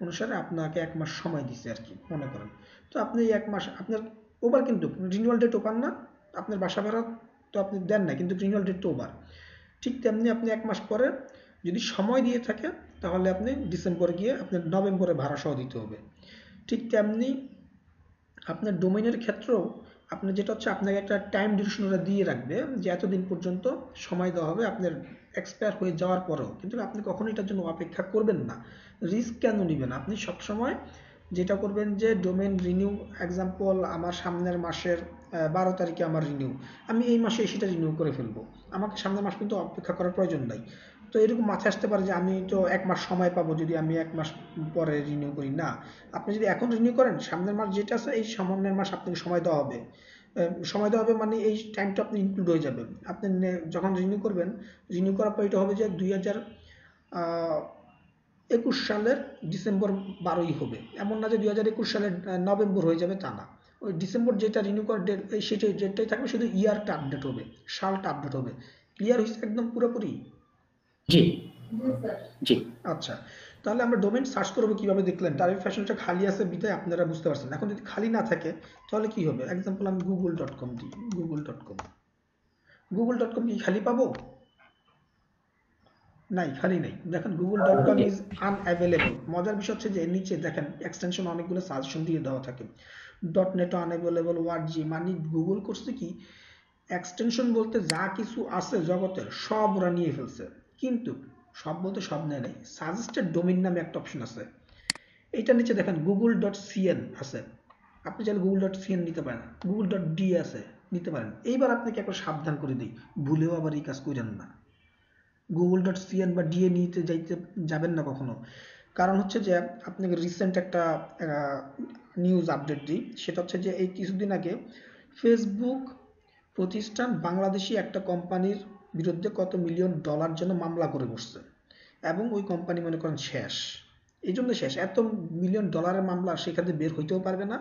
অনুসারে আপনাকে 1 মাস সময় দিছে আর কি, মনে করেন। তো আপনি এই 1 মাস আপনার ওভার, কিন্তু রিনিউয়াল ডেট ওভার না, আপনার বাসা ভাড়া তো আপনি দেন না, কিন্তু রিনিউয়াল ডেট তো ওভার। ঠিক তেমনি আপনি 1 মাস পরে যদি সময় দিয়ে থাকে, তাহলে আপনি ডিসেম্বরে গিয়ে আপনার নভেম্বরে ভাড়া সহ দিতে হবে। ঠিক তেমনি আপনার ডোমেইনের ক্ষেত্রেও আপনার যেটা হচ্ছে, আপনাকে একটা টাইম ডিউরেশন ওরা দিয়ে রাখবে যে এতদিন পর্যন্ত সময় দেওয়া হবে আপনার এক্সপায়ার হয়ে যাওয়ার পরেও, কিন্তু আপনি কখনোই এটার জন্য অপেক্ষা করবেন না। রিস্ক কেন নেবেন? আপনি সবসময় যেটা করবেন যে ডোমেইন রিনিউ, এক্সাম্পল আমার সামনের মাসের 12 তারিখে আমার রিনিউ, আমি এই মাসে সেটা রিনিউ করে ফেলবো, আমাকে সামনের মাস কিন্তু অপেক্ষা করার প্রয়োজন নাই। তো এরকম মাথায় আসতে পারে যে আমি তো 1 মাস সময় পাবো যদি আমি 1 মাস পরে রিনিউ করি। না, আপনি যদি এখন রিনিউ করেন, সামনের মাস যেটা আছে এই সামনের মাস আপনাকে সময় দেওয়া হবে। সময় দেওয়া হবে মানে এই টাইমটা আপনি ইনক্লুড হয়ে যাবে। আপনি যখন রিনিউ করবেন, রিনিউ করার পর এটা হবে যে 2021 সালের ডিসেম্বর 12ই হবে, এমন না যে 2021 সালের নভেম্বর হয়ে যাবে, তা না। ওই ডিসেম্বর যেটা রিনিউ করার ডেট, সেটাই ডেটটাই থাকবে, শুধু ইয়ারটা আপডেট হবে, সালটা আপডেট হবে। ক্লিয়ার হয়েছে একদম পুরোপুরি? জি জি। আচ্ছা, তাহলে আমরা ডোমেইন সার্চ করবো কিভাবে দেখলেন, টার্গেট ফ্যাশনটা খালি আছে বিধায় আপনারা বুঝতে পারছেন। এখন যদি খালি না থাকে তাহলে কি হবে? এক্সাম্পল আমি google.com দিই, google.com কি খালি পাবো? নাই, খালি নাই। দেখেন google.com ইজ আনঅ্যাভেলেবল। মজার বিষয় হচ্ছে যে নিচে দেখেন এক্সটেনশন অনেকগুলো সাজেশন দিয়ে দেওয়া থাকে, .net আনঅ্যাভেলেবল, ওয়ার্ডজি, মানে গুগল করছে কি, এক্সটেনশন বলতে যা কিছু আছে জগতের সব ওরা নিয়ে ফেলছে, কিন্তু সব বলতে সব নেয় নাই। সাজেস্টেড ডোমেইন নামে একটা অপশন আছে, এইটা নিচে দেখেন google.cn আছে, আপনি চাইলে google.cn নিতে পারেন, google.d আছে, নিতে পারেন। এইবার আপনাকে একবার সাবধান করে দিই, ভুলেও আবার এই কাজ করেন না, google.cn বা ডিএ নিতে যাবেন না কখনো। কারণ হচ্ছে যে আপনাকে রিসেন্ট একটা নিউজ আপডেট দিই, সেটা হচ্ছে যে এই কিছুদিন আগে ফেসবুক প্রতিষ্ঠান বাংলাদেশি একটা কোম্পানির বিরুদ্ধে কত মিলিয়ন ডলার জন্য মামলা করে বসছে, এবং ওই কোম্পানি মনে করেন শেষ। এই জন্য শেষ, এত মিলিয়ন ডলারের মামলা, সেখানে বের হইতেও পারবে না,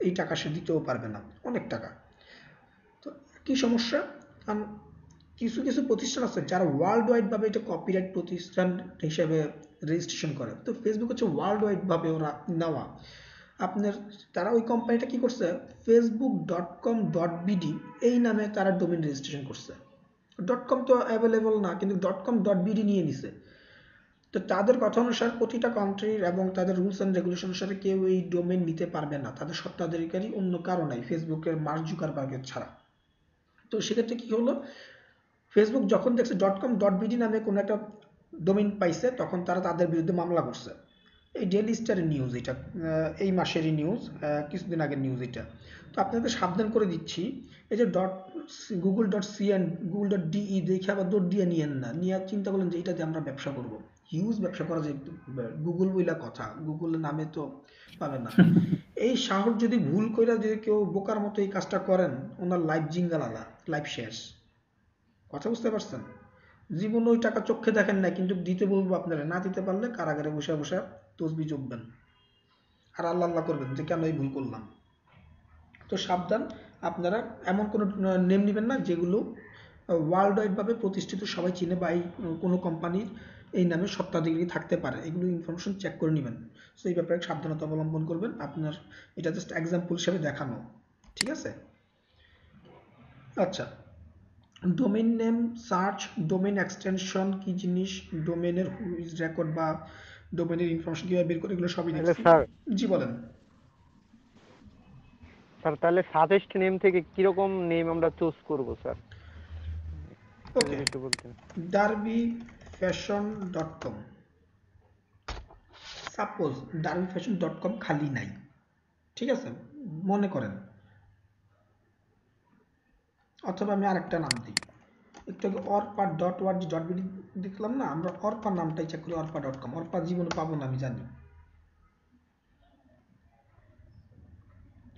এই টাকা সে দিতেও পারবে না, অনেক টাকা। তো কি সমস্যা, কারণ কিছু কিছু প্রতিষ্ঠান আছে যারা ওয়ার্ল্ড ওয়াইড ভাবে এটা কপিরাইট প্রতিষ্ঠান হিসেবে রেজিস্ট্রেশন করে। তো ফেসবুক হচ্ছে ওয়ার্ল্ড ওয়াইড ভাবে ওরা নেওয়া। আপনার তারা ওই কোম্পানিটা কি করছে, facebook.com.bd এই নামে তারা ডোমেইন রেজিস্ট্রেশন করছে। .com তো অ্যাভেলেবল না, কিন্তু .com.bd নিয়ে নিছে। তো তাদের কথা অনুসারে প্রতিটা কান্ট্রির এবং তাদের রুলস অ্যান্ড রেগুলেশন অনুসারে কেউ এই ডোমেইন নিতে পারবে না, তাদের স্বত্বাধিকারী অন্য কারো নাই, ফেসবুকের মার্ক জুকারবার্গের ছাড়া। তো সেক্ষেত্রে কি হলো, ফেসবুক যখন দেখছে .com.bd নামে কোনো একটা ডোমেইন পাইছে, তখন তারা তাদের বিরুদ্ধে মামলা করছে। এই ডেইলি স্টারের নিউজ, এটা এই মাসেরই নিউজ, কিছুদিন আগের নিউজ এটা। তো আপনাদের সাবধান করে দিচ্ছি, এই যে google.cn google.de দেখে আবার দৌড় দিয়ে নিয়েন না, নিয়ে চিন্তা করলেন যে এটাতে আমরা ব্যবসা করব। হিউজ ব্যবসা করা যায় গুগল বইলা কথা, গুগলের নামে তো পাবে না। এই সাহস যদি ভুল করে যদি কেউ বোকার মতো এই কাজটা করেন, ওনার লাইফ জিঙ্গালালা, লাইফ শেষ। কথা বুঝতে পারছেন? জীবনে ওই টাকা চোখে দেখেন না, কিন্তু দিতে বলবো আপনারা, না দিতে পারলে কারাগারে বসে বসে তসবি জপবেন আর আল্লাহ আল্লাহ করবেন যে কেন এই ভুল করলাম। তো সাবধান, আপনারা এমন কোনো নেম নেবেন না যেগুলো ওয়ার্ল্ড ওয়াইড ভাবে প্রতিষ্ঠিত, সবাই চিনে, বা এই কোনো কোম্পানির এই নামে স্বত্বাধিকারী থাকতে পারে, এগুলো ইনফরমেশন চেক করে নেবেন। সো এই ব্যাপারে সাবধানতা অবলম্বন করবেন। আপনার এটা জাস্ট এক্সাম্পল হিসেবে দেখানো, ঠিক আছে? আচ্ছা, domain name search, domain extension কি জিনিস, ডোমেইনের হুইজ রেকর্ড বা ডোমেইনের ইনফরমেশন কিভাবে বের করে, এগুলো সবই তাহলে দেখছি। স্যার জি বলেন। স্যার তাহলে সাজেস্ট নেম থেকে কিরকম নেম আমরা চুজ করব স্যার, ওকে, যদি একটু বলতেন। darbyfashion.com, সাপোজ darbyfashion.com খালি নাই, ঠিক আছে, মনে করেন, অথবা আমি আরেকটা নাম দিই, একটু আগে orpa.org.bd দেখলাম না, আমরা অর্পা নামটাই চেক করি, orpa.com। অর্পা জীবনে পাবো না আমি জানি,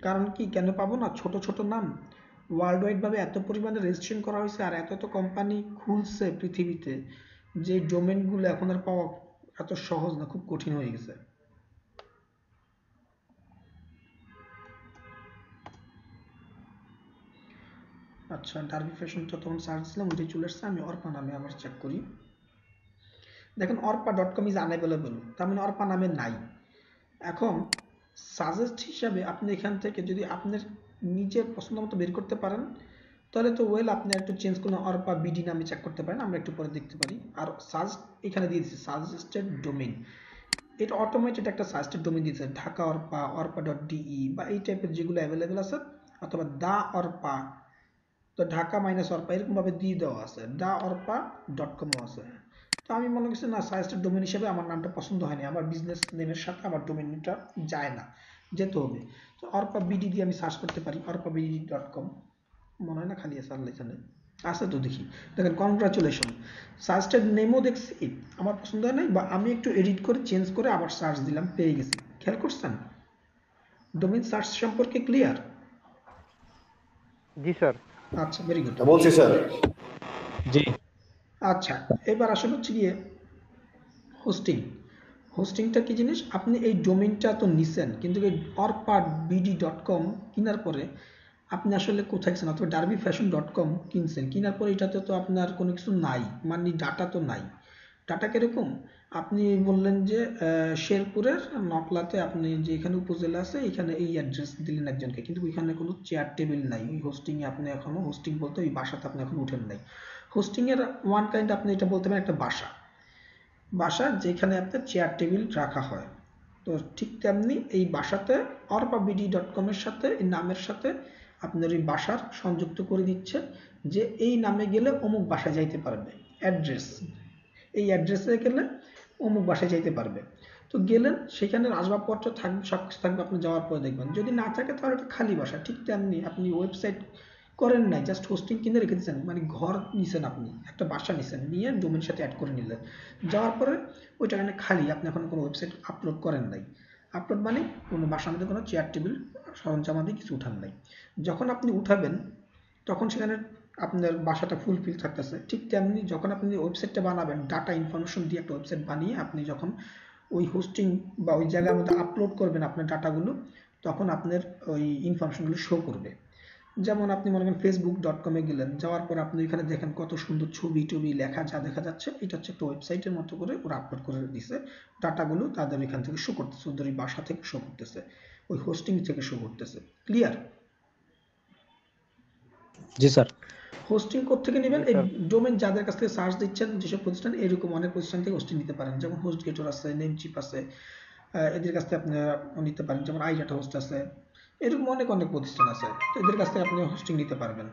কারণ কি, কেন পাবো না, ছোট ছোট নাম ওয়ার্ল্ড ওয়াইড ভাবে এত পরিমাণে রেজিস্ট্রেশন করা হয়েছে, আর এত এত কোম্পানি খুলছে পৃথিবীতে, যে ডোমেইনগুলো এখন আর পাওয়া এত সহজ না, খুব কঠিন হয়ে গেছে। আচ্ছা, ডার্বি ফ্যাশনটা তখন সার্চ দিলাম, ওইটাই চলে আসছে। আমি অর্পা নামে আবার চেক করি, দেখেন orpa.com ইজ আনঅ্যাভেলেবল, তার মানে অর্পা নামে নাই। এখন সাজেস্ট হিসাবে আপনি এখান থেকে যদি আপনার নিজের পছন্দ মতো বের করতে পারেন, তাহলে তো ওয়েল, আপনি একটু চেঞ্জ করুন, অর্পা বিডি নামে চেক করতে পারেন, আমরা একটু পরে দেখতে পারি। আর এখানে দিয়ে দিচ্ছি সাজেস্টেড ডোমেইন, এটা অটোমেটেড একটা সাজেস্টেড ডোমেইন দিয়েছে, ঢাকা অর্পা, orpa.de বা এই টাইপের যেগুলো অ্যাভেলেবেল আছে, অথবা দা অর্পা, তো ঢাকা -অর্পা এরকম ভাবে দিয়ে দেওয়া আছে, daorpa.com আছে। তো আমি মনে করছি না, সাজেস্টেড ডোমেইন হিসেবে আমার নামটা পছন্দ হয়নি, আমার বিজনেস নেমের সাথে আমার ডোমেইনটা যায় না, যেতে হবে। তো অর্পা বিডি দিয়ে আমি সার্চ করতে পারি, orpabd.com, মনে হয় না খালি আছে, আল্লাহ জানে আছে তো, দেখি। দেখেন, কনগ্রাচুলেশন, সাজেস্টেড নেমও দেখছি, আমার পছন্দ হয় নাই, বা আমি একটু এডিট করে চেঞ্জ করে আবার সার্চ দিলাম, পেয়ে গেছি। খেয়াল করছেন? ডোমেইন সার্চ সম্পর্কে ক্লিয়ার? জি স্যার। আচ্ছা, ভেরি গুড। বলছি স্যার। জি। আচ্ছা, এবার আসলে হচ্ছে গিয়ে হোস্টিং। হোস্টিংটা কি জিনিস, আপনি এই ডোমেইনটা তো নিছেন, কিন্তু এই orpabd.com কেনার পরে আপনি আসলে কোথায় গেছেন, অথবা darbyfashion.com কিনছেন, কেনার পরে এটাতে তো আপনার কোনো কিছু নাই, মানে ডাটা তো নাই। ডাটা কিরকম, আপনি বললেন যে শেরপুরের নকলাতে আপনি যে এখানে উপজেলা আছে, এখানে এই অ্যাড্রেস দিলেন একজনকে, কিন্তু ওইখানে কোনো চেয়ার টেবিল নাই, ওই হোস্টিংয়ে আপনি এখনো, হোস্টিং বলতে ওই বাসাতে আপনি এখন উঠেন নাই। হোস্টিংয়ের ওয়ান কাইন্ড, আপনি এটা বলতে পারেন একটা বাসা যেখানে আপনার চেয়ার টেবিল রাখা হয়। তো ঠিক তেমনি এই বাসাতে orpabd.com এর সাথে, এই নামের সাথে আপনার এই বাসার সংযুক্ত করে দিচ্ছে, যে এই নামে গেলে অমুক বাসায় যাইতে পারবে, অ্যাড্রেস, এই অ্যাড্রেসে গেলে অমুক বাসায় যাইতে পারবে। তো গেলেন, সেখানে আসবাবপত্র থাকবে, সব কিছু থাকবে, আপনি যাওয়ার পরে দেখবেন, যদি না থাকে তাহলে এটা খালি বাসা। ঠিক তেমনি আপনি ওয়েবসাইট করেন নাই, জাস্ট হোস্টিং কিনে রেখে দিচ্ছেন, মানে ঘর নিছেন, আপনি একটা বাসা নিছেন, নিয়ে ডোমেইন সাথে অ্যাড করে নিলেন, যাওয়ার পরে ওইটা এখানে খালি, আপনি এখন কোনো ওয়েবসাইট আপলোড করেন নাই। আপলোড মানে কোনো বাসার মধ্যে কোনো চেয়ার টেবিল সরঞ্জামাদি কিছু উঠান নাই। যখন আপনি উঠাবেন, তখন সেখানে আপনার বাসাটা ফুলফিল থাকতেছে। ঠিক তেমনি যখন আপনি ওয়েবসাইটটা বানাবেন, ডাটা ইনফরমেশন দিয়ে একটা ওয়েবসাইট বানিয়ে আপনি যখন ওই হোস্টিং বা ওই জায়গার মধ্যে আপলোড করবেন আপনার ডাটাগুলো, তখন আপনার ওই ইনফরমেশনগুলো শো করবে। যেমন আপনি মনে করেন facebook.com-এ গেলেন, যাওয়ার পর আপনি এখানে দেখেন কত সুন্দর ছবি টবি লেখা যা দেখা যাচ্ছে, এটা হচ্ছে একটা ওয়েবসাইটের মতো করে ওরা আপলোড করে দিছে। ডাটাগুলো তাদের এখান থেকে শো করতেছে, ওদের ওই বাসা থেকে শো করতেছে, ওই হোস্টিং থেকে শো করতেছে। ক্লিয়ার? জি স্যার। হোস্টিং থেকে নেবেন এই ডোমেন যাদের কাছ থেকে সার্চ দিচ্ছেন, যেসব প্রতিষ্ঠান, এরকম অনেক প্রতিষ্ঠান থেকে হোস্টিং নিতে পারেন। যেমন হোস্টগেটর আছে, নেমচিপ আছে, এদের কাছ থেকে আপনারা নিতে পারেন। যেমন আইডাটা হোস্ট আছে, এরকম অনেক অনেক প্রতিষ্ঠান আছে, তো এদের কাছ থেকে আপনি হোস্টিং নিতে পারবেন।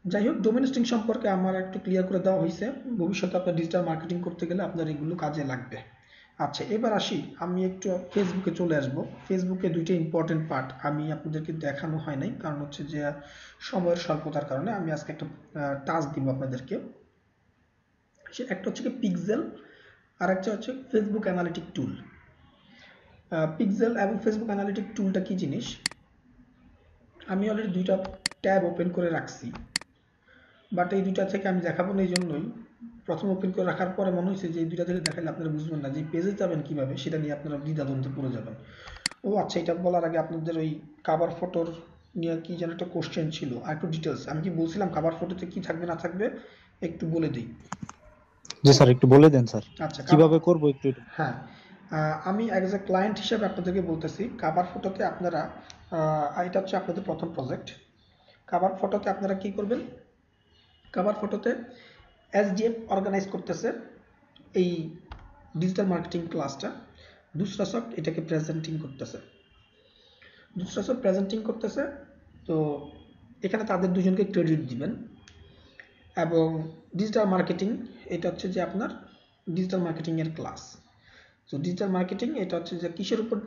যাই হোক, ডোমেন হোস্টিং সম্পর্কে আমার একটু ক্লিয়ার করে দেওয়া হয়েছে। ভবিষ্যতে আপনার ডিজিটাল মার্কেটিং করতে গেলে আপনার এগুলো কাজে লাগবে। আচ্ছা, এবার আসি, আমি একটু ফেসবুকে চলে আসব। ফেসবুকে দুইটা ইম্পর্টেন্ট পার্ট আমি আপনাদেরকে দেখানো হয় নাই, কারণ হচ্ছে যে সময়ের স্বল্পতার কারণে। আমি আজকে একটা টাস্ক দিব আপনাদেরকে। সে একটা হচ্ছে কি পিক্সেল, আর একটা হচ্ছে ফেসবুক অ্যানালিটিক টুল। পিক্সেল এবং ফেসবুক অ্যানালিটিক টুলটা কি জিনিস, আমি অলরেডি দুইটা ট্যাব ওপেন করে রাখছি, বাট এই দুইটা থেকে আমি দেখাবো না। এই জন্যই প্রথম ওপেন করে রাখার পরে মনে হয়েছে যে এই দুইটা থেকে দেখালে আপনারা বুঝবেন না, যে পেজে যাবেন কিভাবে সেটা নিয়ে আপনারা দ্বিধাদ্বন্দ্বে পড়ে যাবেন। ও আচ্ছা, এটা বলার আগে আপনাদের ওই কাভার ফটোর নিয়ে কি যেন একটা কোশ্চেন ছিল, আর একটু ডিটেলস আমি কি বলছিলাম কাভার ফটোতে কি থাকবে না থাকবে একটু বলে দিই। জি স্যার, একটু বলে দেন স্যার, আচ্ছা, কিভাবে করব একটু। হ্যাঁ, আমি অ্যাজ এ ক্লায়েন্ট হিসেবে আপনাদেরকে বলতেছি, কাভার ফটোতে আপনারা, এটা হচ্ছে আপনাদের প্রথম প্রজেক্ট। কাভার ফটোতে আপনারা কি করবেন, কাভার ফটোতে এসডিএফ অর্গানাইজ করতেছে এই ডিজিটাল মার্কেটিং ক্লাসটা, দুসরা সফট এটাকে প্রেজেন্টিং করতেছে। তো এখানে তাদের দুজনকে ক্রেডিট দিবেন। এবং ডিজিটাল মার্কেটিং, এটা হচ্ছে যে আপনার ডিজিটাল মার্কেটিংয়ের ক্লাস। তো ডিজিটাল মার্কেটিং এটা হচ্ছে যে কিসের উপর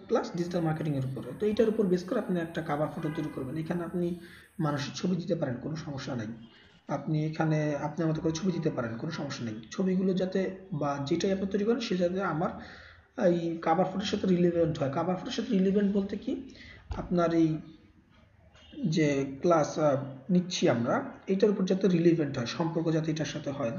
ক্লাস, ডিজিটাল মার্কেটিংয়ের উপরে। তো এইটার উপর বেস করে আপনি একটা কাভার ফটো তৈরি করবেন। এখানে আপনি মানুষের ছবি দিতে পারেন, কোনো সমস্যা নেই। আপনি এখানে আপনার মতো করে ছবি দিতে পারেন, কোনো সমস্যা নেই। ছবিগুলো যাতে, বা যেটাই আপনি তৈরি করেন সে যাতে আমার এই কাভার ফটোর সাথে রিলেভেন্ট হয়। কাভার ফটোর সাথে রিলেভেন্ট বলতে কি, আপনার এই যে ক্লাস নিচ্ছি আমরা, এটার উপর যাতে রিলেভেন্ট হয়, সম্পর্ক যাতে এটার সাথে হয়,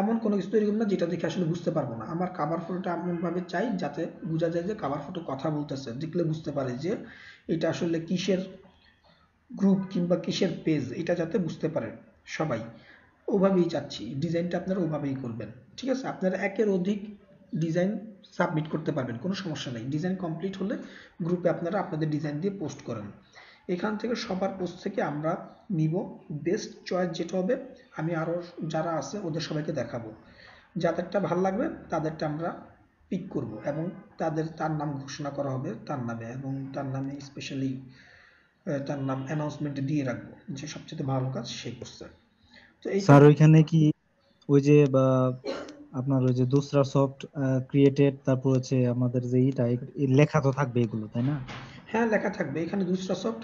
এমন কোনো কিছু তৈরি করবেন না যেটা দেখে আসলে বুঝতে পারবো না। আমার কাভার ফটোটা এমনভাবে চাই যাতে বোঝা যায় যে কাভার ফটো কথা বলতেছে, দেখলে বুঝতে পারে যে এটা আসলে কিসের গ্রুপ কিংবা কিসের পেজ, এটা যাতে বুঝতে পারে সবাই। ওভাবেই চাচ্ছি, ডিজাইনটা আপনারা ওভাবেই করবেন। ঠিক আছে, আপনারা একের অধিক ডিজাইন সাবমিট করতে পারবেন, কোনো সমস্যা নেই। ডিজাইন কমপ্লিট হলে গ্রুপে আপনারা আপনাদের ডিজাইন দিয়ে পোস্ট করেন। এখান থেকে সবার পোস্ট থেকে আমরা নিব বেস্ট চয়েস যেটা হবে, আমি আরও যারা আছে ওদের সবাইকে দেখাবো। যাদেরটা ভালো লাগবে তাদেরটা আমরা পিক করব, এবং তার নাম ঘোষণা করা হবে তার নামে, এবং তার নামে স্পেশালি তার নাম অ্যানাউন্সমেন্টে দিয়ে রাখবো যে সবচেয়ে ভালো কাজ সে করছে। তো এই স্যার ওইখানে কি ওই যে আপনার ওই যে দুসরা সফট ক্রিয়েটেড, তারপর হচ্ছে আমাদের যে এইটা লেখা তো থাকবে এগুলো, তাই না? হ্যাঁ, লেখা থাকবে। এখানে দুসরা সফট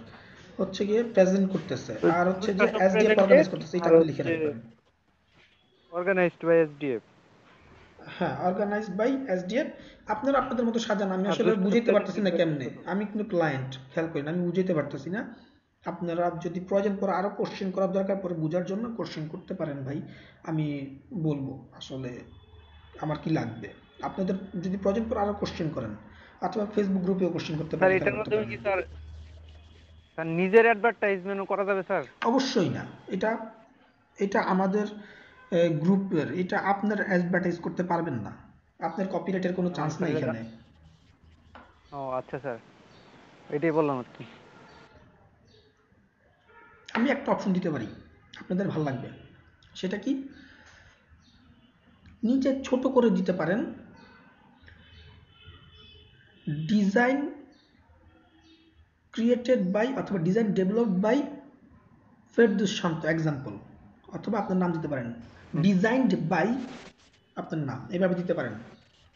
হচ্ছে গিয়ে প্রেজেন্ট করতেছে, তো আর হচ্ছে যে দুসরা সফট এসডিএফ প্রেজেন্টেড অর্গানাইজ করতেছে, এটা আর আপনি লিখে হচ্ছে রাখবেন। Organised by SDF. হ্যাঁ, অর্গানাইজড বাই এসডিএফ। আপনারা আপনাদের মতো সাজান, আমি আর আসলে দুসরা বুঝাইতে পারতেছি প্রেজেন্টেড না বাই কেমনে, দুসরা। আমি কিন্তু ক্লায়েন্ট, খেয়াল করেন, আমি বুঝাইতে পারতেছি না। আপনারা যদি প্রয়োজন পড়ে আরো কোশ্চেন করার দরকার পড়ে বোঝার জন্য কোশ্চেন করতে পারেন ভাই, আমি বলবো আসলে আমার কি লাগবে। আপনাদের যদি প্রয়োজন পড়ে আরো কোশ্চেন করেন, অথবা ফেসবুক গ্রুপেও কোশ্চেন করতে স্যার পারেন, এটার করতে মাধ্যমে পারেন। কি স্যার স্যার নিজের অ্যাডভার্টাইজমেন্টও করা যাবে স্যার? অবশ্যই না, এটা এটা আমাদের গ্রুপের, এটা আপনার অ্যাডভার্টাইজ করতে পারবেন না, আপনার কপিরাইটের কোনো চান্স নাই তাহলে এখানে। ও আচ্ছা স্যার, এটাই বললাম আর কি। আমি একটা অপশন দিতে পারি, আপনাদের ভালো লাগবে, সেটা কি, নিচে ছোট করে দিতে পারেন ডিজাইন ক্রিয়েটেড বাই, অথবা design developed by Ferdous Shanto example, অথবা আপনার নাম দিতে পারেন ডিজাইনড বাই আপনার নাম, এভাবে দিতে পারেন।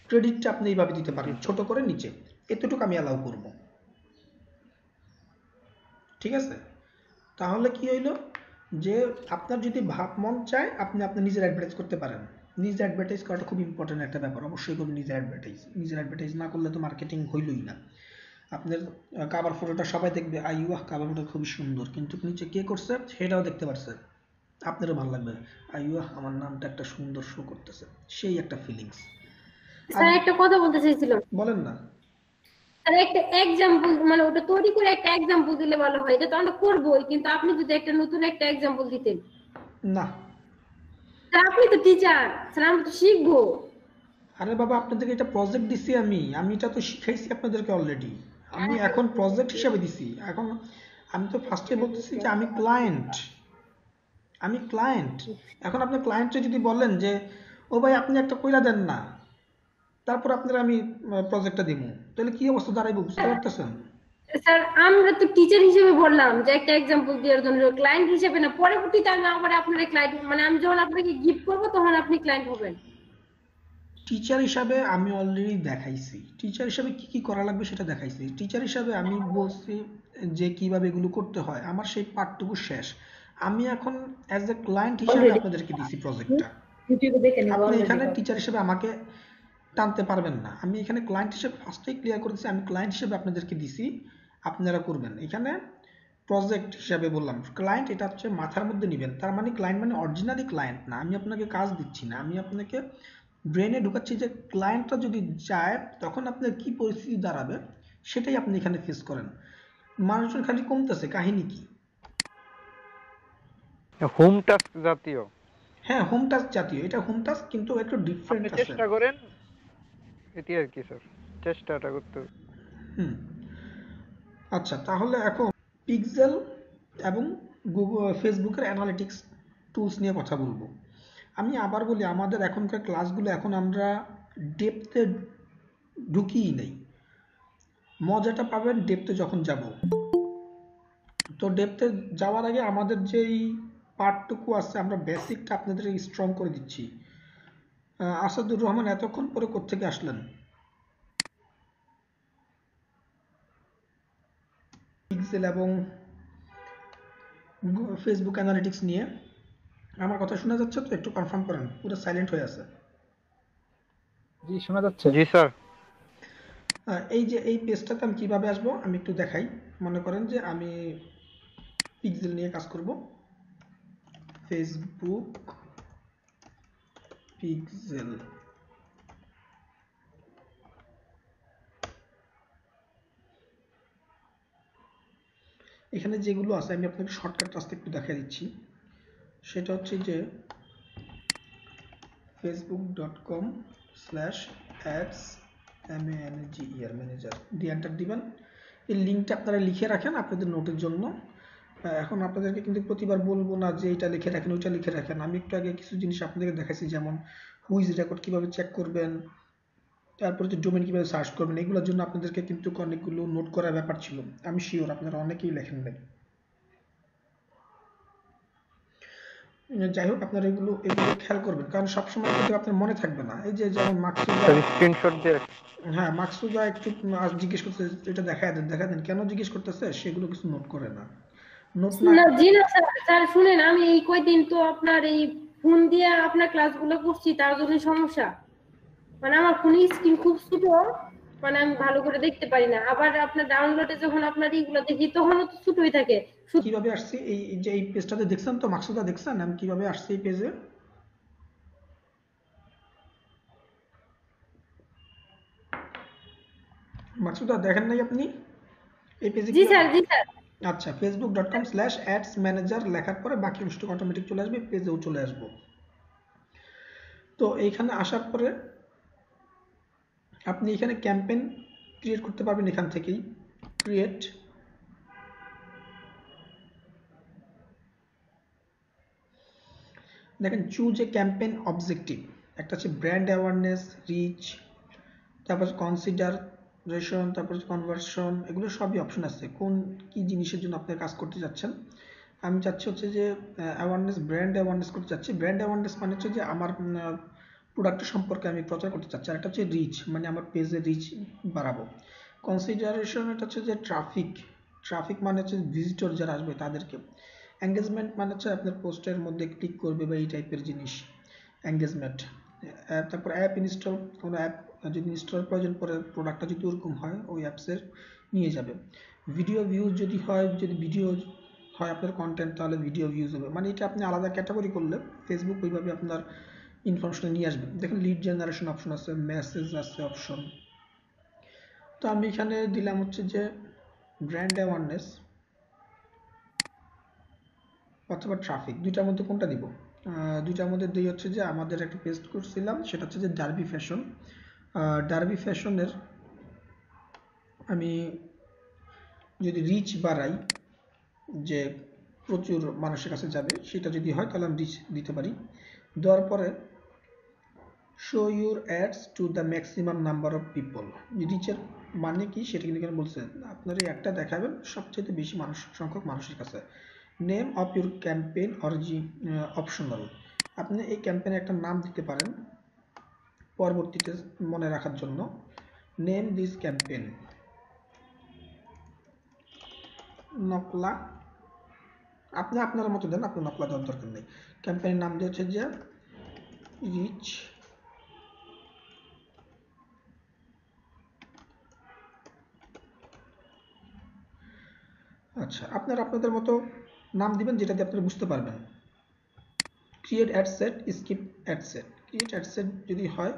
ক্রেডিটটা আপনি এইভাবে দিতে পারেন, ছোট করে নিচে, এতটুকু আমি অ্যালাউ করব। ঠিক আছে, তাহলে কি হইলো, যে আপনার যদি ভাব মন চায় আপনি আপনার নিজের অ্যাডভার্টাইজ করতে পারেন। নিজে অ্যাডভার্টাইজ করাটা খুব ইম্পর্টেন্ট একটা ব্যাপার, অবশ্যই করুন নিজের অ্যাডভার্টাইজ। নিজের অ্যাডভার্টাইজ না করলে তো মার্কেটিং হইলই না। আপনার কাভার ফটোটা সবাই দেখবে, আইওয়াহ কাভার ফটো খুবই সুন্দর, কিন্তু নিচে কে করছে সেটাও দেখতে পারছে, আপনারও ভালো লাগবে, আইওয়াহ আমার নামটা একটা সুন্দর শো করতেছে, সেই একটা ফিলিংস। আর স্যার একটা কথা বলতে চাইছিলাম, বলেন না। স্যার একটা এক্সাম্পল, মানে ওটা তৈরি করে একটা এক্সাম্পল দিলে ভালো হয়। এটা তো আমরা করবোই, কিন্তু আপনি যদি একটা নতুন একটা এক্সাম্পল দিতেন। না স্যার আপনি তো টিচার, স্যার আমরা তো শিখবো। আরে বাবা, আপনাদেরকে এটা প্রজেক্ট দিছি, আমি এটা তো শিখাইছি আপনাদেরকে অলরেডি, আমি এখন প্রজেক্ট হিসেবে দিছি। এখন আমি তো ফার্স্টে বলতেছি যে আমি ক্লায়েন্ট। এখন আপনার ক্লায়েন্টে যদি বলেন যে ও ভাই আপনি একটা কইরা দেন না, তারপর আপনার আমি প্রজেক্টটা দিব, তাহলে কি অবস্থা দাঁড়াইবো বুঝতে পারতেছেন? স্যার আমরা তো টিচার হিসেবে বললাম যে একটা এক্সাম্পল দেওয়ার জন্য, ক্লায়েন্ট হিসেবে না। পরবর্তীতে আমি আবার আপনার ক্লায়েন্ট, মানে আমি যখন আপনাকে গিফট করবো তখন আপনি ক্লায়েন্ট হবেন। টিচার হিসাবে আমি অলরেডি দেখাইছি, টিচার হিসাবে কি কি করা লাগবে সেটা দেখাইছি। টিচার হিসাবে আমি বলছি যে কিভাবে এগুলো করতে হয়, আমার সেই পার্টটুকু শেষ। আমি এখন অ্যাজ এ ক্লায়েন্ট হিসাবে আপনাদেরকে দিছি প্রজেক্টটা। ইউটিউবে দেখে নিব আপনি অলরেডি। এখানে টিচার হিসেবে আমাকে টানতে পারবেন না, আমি এখানে ক্লায়েন্ট হিসেবে ফার্স্টেই ক্লিয়ার করেছি, আমি ক্লায়েন্ট হিসেবে আপনাদেরকে দিছি, আপনারা করবেন। এখানে প্রজেক্ট হিসাবে বললাম, ক্লায়েন্ট এটা হচ্ছে মাথার মধ্যে নেবেন, তার মানে ক্লায়েন্ট মানে অরিজিনালি ক্লায়েন্ট না, আমি আপনাকে কাজ দিচ্ছি না, আমি আপনাকে ব্রেনে ঢুকাচ্ছি যে ক্লায়েন্টটা যদি চায় তখন আপনার কি পরিস্থিতি দাঁড়াবে সেটাই আপনি এখানে ফেস করেন। মানুষজন খালি কমতেছে, কাহিনী কি? হোম টাস্ক জাতীয় হ্যাঁ, হোম টাস্ক জাতীয়, এটা হোম টাস্ক কিন্তু একটু আপনি ডিফারেন্ট আছে। চেষ্টা করেন, এটি আর কি স্যার, চেষ্টাটা করতে হবে। হুম, আচ্ছা তাহলে এখন পিক্সেল এবং গুগল ফেসবুকের অ্যানালিটিক্স টুলস নিয়ে কথা বলবো। আমি আবার বলি, আমাদের এখনকার ক্লাসগুলো এখন আমরা ডেপথে ঢুকিই নেই, মজাটা পাবেন ডেপথে যখন যাব। তো ডেপথে যাওয়ার আগে আমাদের যেই পার্টটুকু আছে আমরা বেসিকটা আপনাদের স্ট্রং করে দিচ্ছি। আসাদুর রহমান এতক্ষণ পরে কোত্থেকে আসলেন? পিক্সেল এবং ফেসবুক অ্যানালিটিক্স নিয়ে আমার কথা শোনা যাচ্ছে তো? একটু কনফার্ম করেন, পুরো সাইলেন্ট হয়ে আছে। জি শোনা যাচ্ছে। জি স্যার। এই যে এই পেজটাতে আমি কিভাবে আসবো আমি একটু দেখাই। মনে করেন যে আমি পিক্সেল নিয়ে কাজ করব, ফেসবুক পিক্সেল। এখানে যেগুলো আছে আমি আপনাকে শর্টকাট রাস্তা একটু দেখাই দিচ্ছি। সেটা হচ্ছে যে facebook.com/ads ম্যানেজার দিয়ে এন্টার দিবেন। এই লিঙ্কটা আপনারা লিখে রাখেন আপনাদের নোটের জন্য। এখন আপনাদেরকে কিন্তু প্রতিবার বলবো না যে এটা লিখে রাখেন ওইটা লিখে রাখেন, আমি একটু আগে কিছু জিনিস আপনাদেরকে দেখাইছি, যেমন হুইজ রেকর্ড কিভাবে চেক করবেন, তারপরে যে ডোমেন কিভাবে সার্চ করবেন, এগুলোর জন্য আপনাদেরকে কিন্তু অনেকগুলো নোট করার ব্যাপার ছিল, আমি শিওর আপনারা অনেকেই লেখেন নাই। যাই হোক, আপনারা এগুলো খেয়াল করবেন, কারণ সবসময় কিন্তু আপনার মনে থাকবে না। এই যে যেমন মাকসুদা, স্ক্রিনশট দিয়ে হ্যাঁ মাকসুদা একটু আজ জিজ্ঞেস করতে, এটা দেখায় দেন, কেন জিজ্ঞেস করতেছে সেগুলো কিছু নোট করে না, নোট না। না জি না স্যার, স্যার শুনেন, আমি এই কয়দিন তো আপনার এই ফোন দিয়ে আপনার ক্লাসগুলো করছি, তার জন্য সমস্যা। মানে আমার ফোনের স্ক্রিন খুব ছোট, মানে আমি ভালো করে দেখতে পারি না। আবার আপনার ডাউনলোডে যখন আপনার এইগুলো দেখি তখনও তো ছোটই থাকে। কিভাবে আসছি এই যে এই পেজটাতে দেখছেন তো, মাকসুদা দেখছেন আমি কিভাবে আসছি এই পেজে? মাকসুদা দেখেন নাই আপনি এই পেজে? জি স্যার, জি স্যার। আচ্ছা, facebook.com/ads manager লেখার পরে বাকি অংশটুকু অটোমেটিক চলে আসবে, পেজেও চলে আসবো। তো এইখানে আসার পরে আপনি এখানে ক্যাম্পেইন ক্রিয়েট করতে পারবেন, এখান থেকেই ক্রিয়েট। দেখেন চুজ এ ক্যাম্পেইন অবজেক্টিভ, একটা হচ্ছে ব্র্যান্ড অ্যাওয়ারনেস, রিচ, তারপর কনসিডারেশন, তারপর কনভার্সন, এগুলো সবই অপশন আছে কোন কি জিনিসের জন্য আপনি কাজ করতে যাচ্ছেন। আমি চাচ্ছি হচ্ছে যে অ্যাওয়ারনেস, ব্র্যান্ড অ্যাওয়ারনেস করতে চাচ্ছি। ব্র্যান্ড অ্যাওয়ারনেস মানে হচ্ছে যে আমার প্রোডাক্টের সম্পর্কে আমি প্রচার করতে চাচ্ছি, আর একটা হচ্ছে রিচ মানে আমার পেজের রিচ বাড়াবো। কনসিডারেশন এটা হচ্ছে যে ট্রাফিক মানে হচ্ছে ভিজিটর যারা আসবে তাদেরকে। এঙ্গেজমেন্ট মানে হচ্ছে আপনার পোস্টের মধ্যে ক্লিক করবে বা এই টাইপের জিনিস, এঙ্গেজমেন্ট। তারপর অ্যাপ ইনস্টল, কোনো অ্যাপ যদি ইনস্টলার প্রয়োজন পড়ে, প্রোডাক্টটা যদি ওরকম হয় ওই অ্যাপসের নিয়ে যাবে। ভিডিও ভিউজ যদি হয়, যদি ভিডিও হয় আপনার কন্টেন্ট, তাহলে ভিডিও ভিউজ হবে। মানে এটা আপনি আলাদা ক্যাটাগরি করলে ফেসবুক ওইভাবে আপনার ইনফরমেশন নিয়ে আসবে। দেখেন লিড জেনারেশন অপশন আছে, মেসেজ আছে অপশন। তো আমি এখানে দিলাম হচ্ছে যে ব্র্যান্ড অ্যাওয়ারনেস অথবা ট্রাফিক, দুইটার মধ্যে কোনটা দিব? দুইটার মধ্যে দিই হচ্ছে যে আমাদের একটা পেস্ট করছিলাম, সেটা হচ্ছে যে ডার্বি ফ্যাশন। ডার্বি ফ্যাশনের আমি যদি রিচ বাড়াই, যে প্রচুর মানুষের কাছে যাবে, সেটা যদি হয় তাহলে আমি রিচ দিতে পারি। দেওয়ার পরে show your ads to the maximum number of people. রিচের মানে কি সেটা কিন্তু এখানে বলছে, আপনার এই একটা দেখাবেন সবচেয়ে বেশি সংখ্যক মানুষের কাছে। Name of your campaign optional, আপনি এই ক্যাম্পেইনে একটা নাম দিতে পারেন পরবর্তীতে মনে রাখার জন্য। নেম দিস ক্যাম্পেইন নকলা, আপনি আপনার মতো দেন, আপনার নকলা দেওয়ার দরকার নেই। ক্যাম্পেইনের নাম দিয়ে হচ্ছে যে রিচ আচ্ছা, আপনারা আপনাদের মতো নাম দিবেন যেটাতে আপনারা বুঝতে পারবেন। Create ad set, skip ad set. Create ad set যদি হয়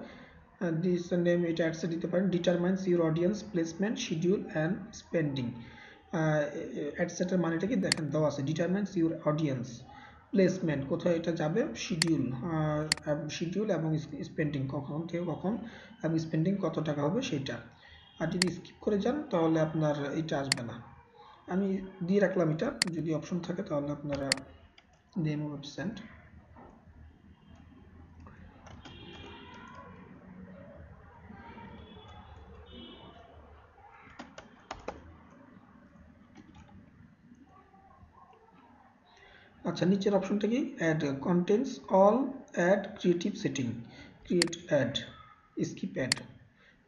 দিস নেম, এটা অ্যাড সেট দিতে পারেন। Determines your audience placement schedule and spending. Ad সেটের মানেটা কি দেখেন দেওয়া আছে, ডিটারমাইন্স ইউর অডিয়েন্স প্লেসমেন্ট, কোথায় এটা যাবে, শিডিউল এবং স্পেন্ডিং, কখন থেকে কখন এবং স্পেন্ডিং কত টাকা হবে সেটা। আর যদি স্কিপ করে যান তাহলে আপনার এটা আসবে না। আমি দিয়ে রাখলাম এটা, যদি অপশন থাকে তাহলে আপনারা নেম ওয়েবসাইট। আচ্ছা, নিচের অপশনটা কি, ad contents all ad creative setting, create ad, skip ad,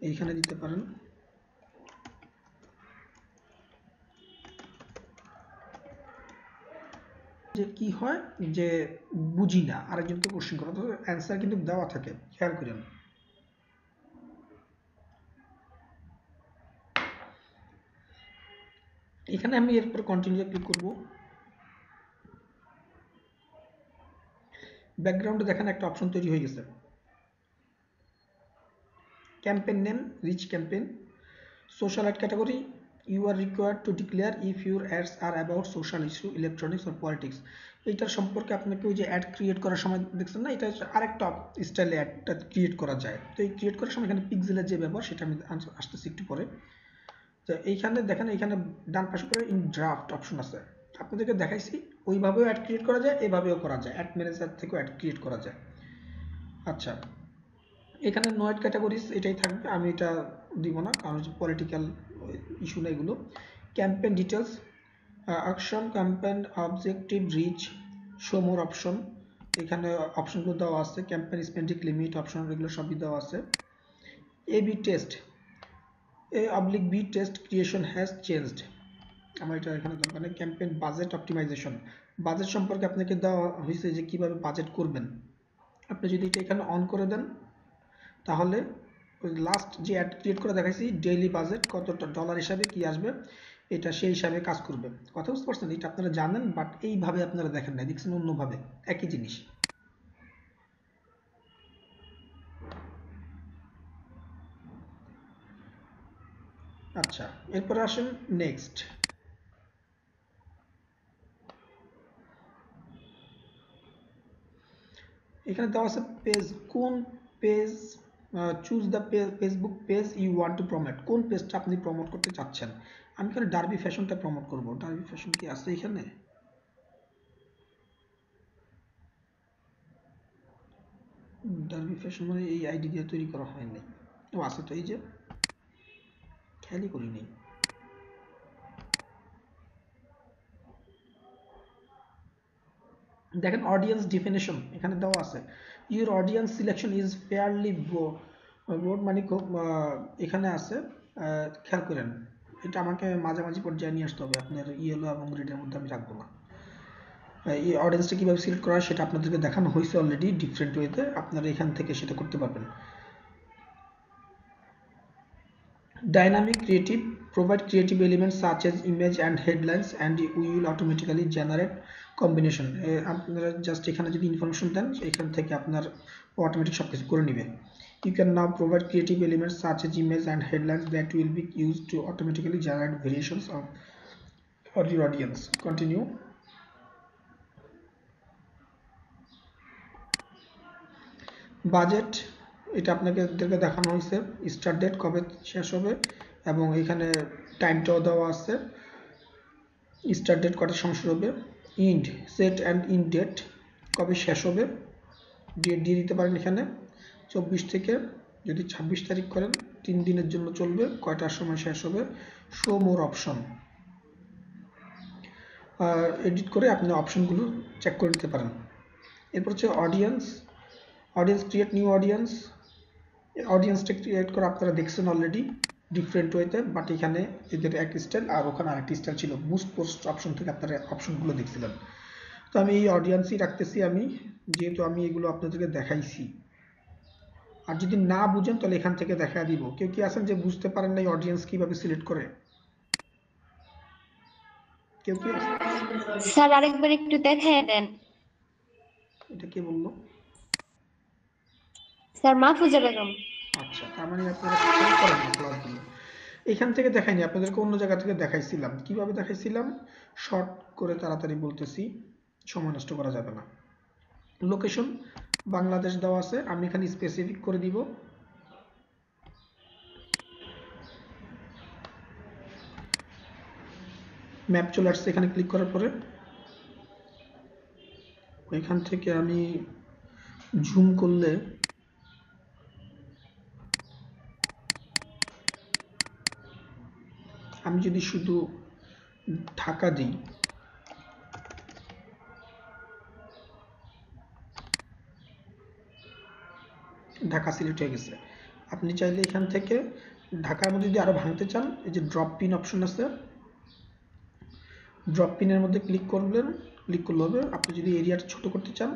এইখানে দিতে পারেন। যে কি হয় যে বুঝি না, আরেকজনকে কোশ্চেন করা, তো অ্যান্সার কিন্তু দেওয়া থাকে, খেয়াল করেন। এখানে আমি এরপর কন্টিনিউ ক্লিক করব। ব্যাকগ্রাউন্ডে দেখেন একটা অপশন তৈরি হয়ে গেছে, campaign name reach campaign, social ad category you are required to declare if your ads are about social issue, electronics or politics. এইটার সম্পর্কে আপনাকে ওই যে অ্যাড ক্রিয়েট করার সময় দেখছেন না, এটা আরেকটা স্টাইলে অ্যাডটা ক্রিয়েট করা যায়। তো এই ক্রিয়েট করার সময় এখানে পিক্সেলের যে ব্যবহার সেটা আমি আসতেছি একটু পরে। তো এইখানে দেখেন, এইখানে ডান পাশে করে ইন ড্রাফট অপশন আছে, আপনাদেরকে দেখাইছি ওইভাবেও অ্যাড ক্রিয়েট করা যায়, এভাবেও করা যায়, অ্যাড ম্যানেজার থেকেও অ্যাড ক্রিয়েট করা যায়। আচ্ছা, এখানে নো অ্যাড ক্যাটাগরিজ এটাই থাকবে, আমি এটা দিব না কারণ হচ্ছে পলিটিক্যাল ইস্যু না এগুলো। Campaign details, action, campaign objective, reach, show more option, এখানে অপশনগুলো দেওয়া আছে। ক্যাম্পেইন স্পেন্ডিং লিমিট অপশন, এগুলো সবই দেওয়া আছে। A B test, A/B test creation has changed, আমার এটা এখানে দরকার নেই। ক্যাম্পেইন বাজেট অপটিমাইজেশন, বাজেট সম্পর্কে আপনাকে দেওয়া হয়েছে যে কিভাবে বাজেট করবেন। আপনি যদি এটা এখানে অন করে দেন তাহলে লাস্ট যে অ্যাড ক্রিয়েট করে দেখাইছি ডেইলি বাজেট কত ডলার হিসাবে কি আসবে, এটা সেই হিসাবে কাজ করবে। কথা বুঝতে পারছেন? এটা আপনারা জানেন, বাট এইভাবে আপনারা দেখেন না, দেখছেন অন্যভাবে, একই জিনিস। আচ্ছা, এরপরে আসেন নেক্সট। এখানে দেওয়া আছে পেজ, কোন page, choose the Facebook page you want to promote, কোন পেজটা আপনি প্রমোট করতে চাচ্ছেন। আমি এখানে ডার্বি ফ্যাশনটা প্রমোট করব। ডার্বি ফ্যাশন কি আছে এখানে? ডার্বি ফ্যাশন মানে এই আইডি দিয়ে তৈরি করা হয়নি, ও আছে তো, এই যে খেয়ালই করিনি। দেখেন অডিয়েন্স ডেফিনেশন এখানে দেওয়া আছে, your audience selection is fairly broad, মানে এখানে আছে, খেয়াল করেন এটা আমাকে মাঝামাঝি পর্যায়ে নিয়ে আসতে হবে, আপনার ইয়েলো এবং রেডের মধ্যে আমি রাখবো না। এই অডিয়েন্সটা কীভাবে সিলেক্ট করা হয় সেটা আপনাদেরকে দেখানো হয়েছে অলরেডি ডিফারেন্ট ওয়েতে, আপনারা এখান থেকে সেটা করতে পারবেন। Dynamic creative, provide creative elements such as image and headlines and we will automatically generate combination. আপনারা জাস্ট এখানে যদি ইনফরমেশন দেন এখান থেকে আপনার অটোমেটিক সবকিছু করে নেবে। You can now provide creative elements such as image and headlines that will be used to automatically generate variations of for your audience. Continue. Budget, এটা আপনাদেরকে দেখানো হয়েছে স্টার্ট ডেট কবে শেষ হবে এবং এখানে টাইমটাও দেওয়া আছে, স্টার্ট ডেট কটার সময় শুরু হবে, end set and end date কবে শেষ হবে, ডেট দিয়ে দিতে পারেন এখানে 24 থেকে যদি 26 তারিখ করেন 3 দিনের জন্য চলবে, কয়টার সময় শেষ হবে, শো মোর অপশন, এডিট করে আপনি অপশনগুলো চেক করে নিতে পারেন। এরপর হচ্ছে অডিয়েন্স, ক্রিয়েট নিউ অডিয়েন্সটা ক্রিয়েট করে আপনারা দেখছেন অলরেডি ডিফারেন্ট ওয়েতে, বাট এখানে এদের এক স্টাইল আর ওখানে আরেকটি স্টাইল ছিল, বুস্ট পোস্ট অপশন থেকে আপনারা অপশনগুলো দেখছিলেন। তো আমি এই অডিয়েন্সই রাখতেছি আমি, যেহেতু আমি এগুলো আপনাদেরকে দেখাইছি। আর যদি না বুঝেন তাহলে এখান থেকে দেখা দিব। কেউ কি আছেন যে বুঝতে পারেন না এই অডিয়েন্স কিভাবে সিলেক্ট করে? কেউ কি আছেন? স্যার আরেকবার একটু দেখায় দেন। এটা কে বললো? স্যার মাহফুজা বেগম। আচ্ছা, তার মানে আপনারা খেয়াল করেন না ক্লাসগুলো। এখান থেকে দেখাইনি, আপনাদেরকে অন্য জায়গা থেকে দেখাইছিলাম। কিভাবে দেখাইছিলাম? শর্ট করে তাড়াতাড়ি বলতেছি, সময় নষ্ট করা যাবে না। লোকেশন বাংলাদেশ দেওয়া আছে, আমি এখানে স্পেসিফিক করে দিব ম্যাপ চলে আসছে। এখানে ক্লিক করার পরে এখান থেকে আমি জুম করলে আমি যদি শুধু ঢাকা দিই, ঢাকা সিলেক্ট হয়ে গেছে। আপনি চাইলে এখান থেকে ঢাকার মধ্যে যদি আরো ভাঙতে চান, এই যে ড্রপ পিন অপশন আছে, ড্রপ পিনের মধ্যে ক্লিক করবেন, ক্লিক করলে হবে। আপনি যদি এরিয়াটা ছোট করতে চান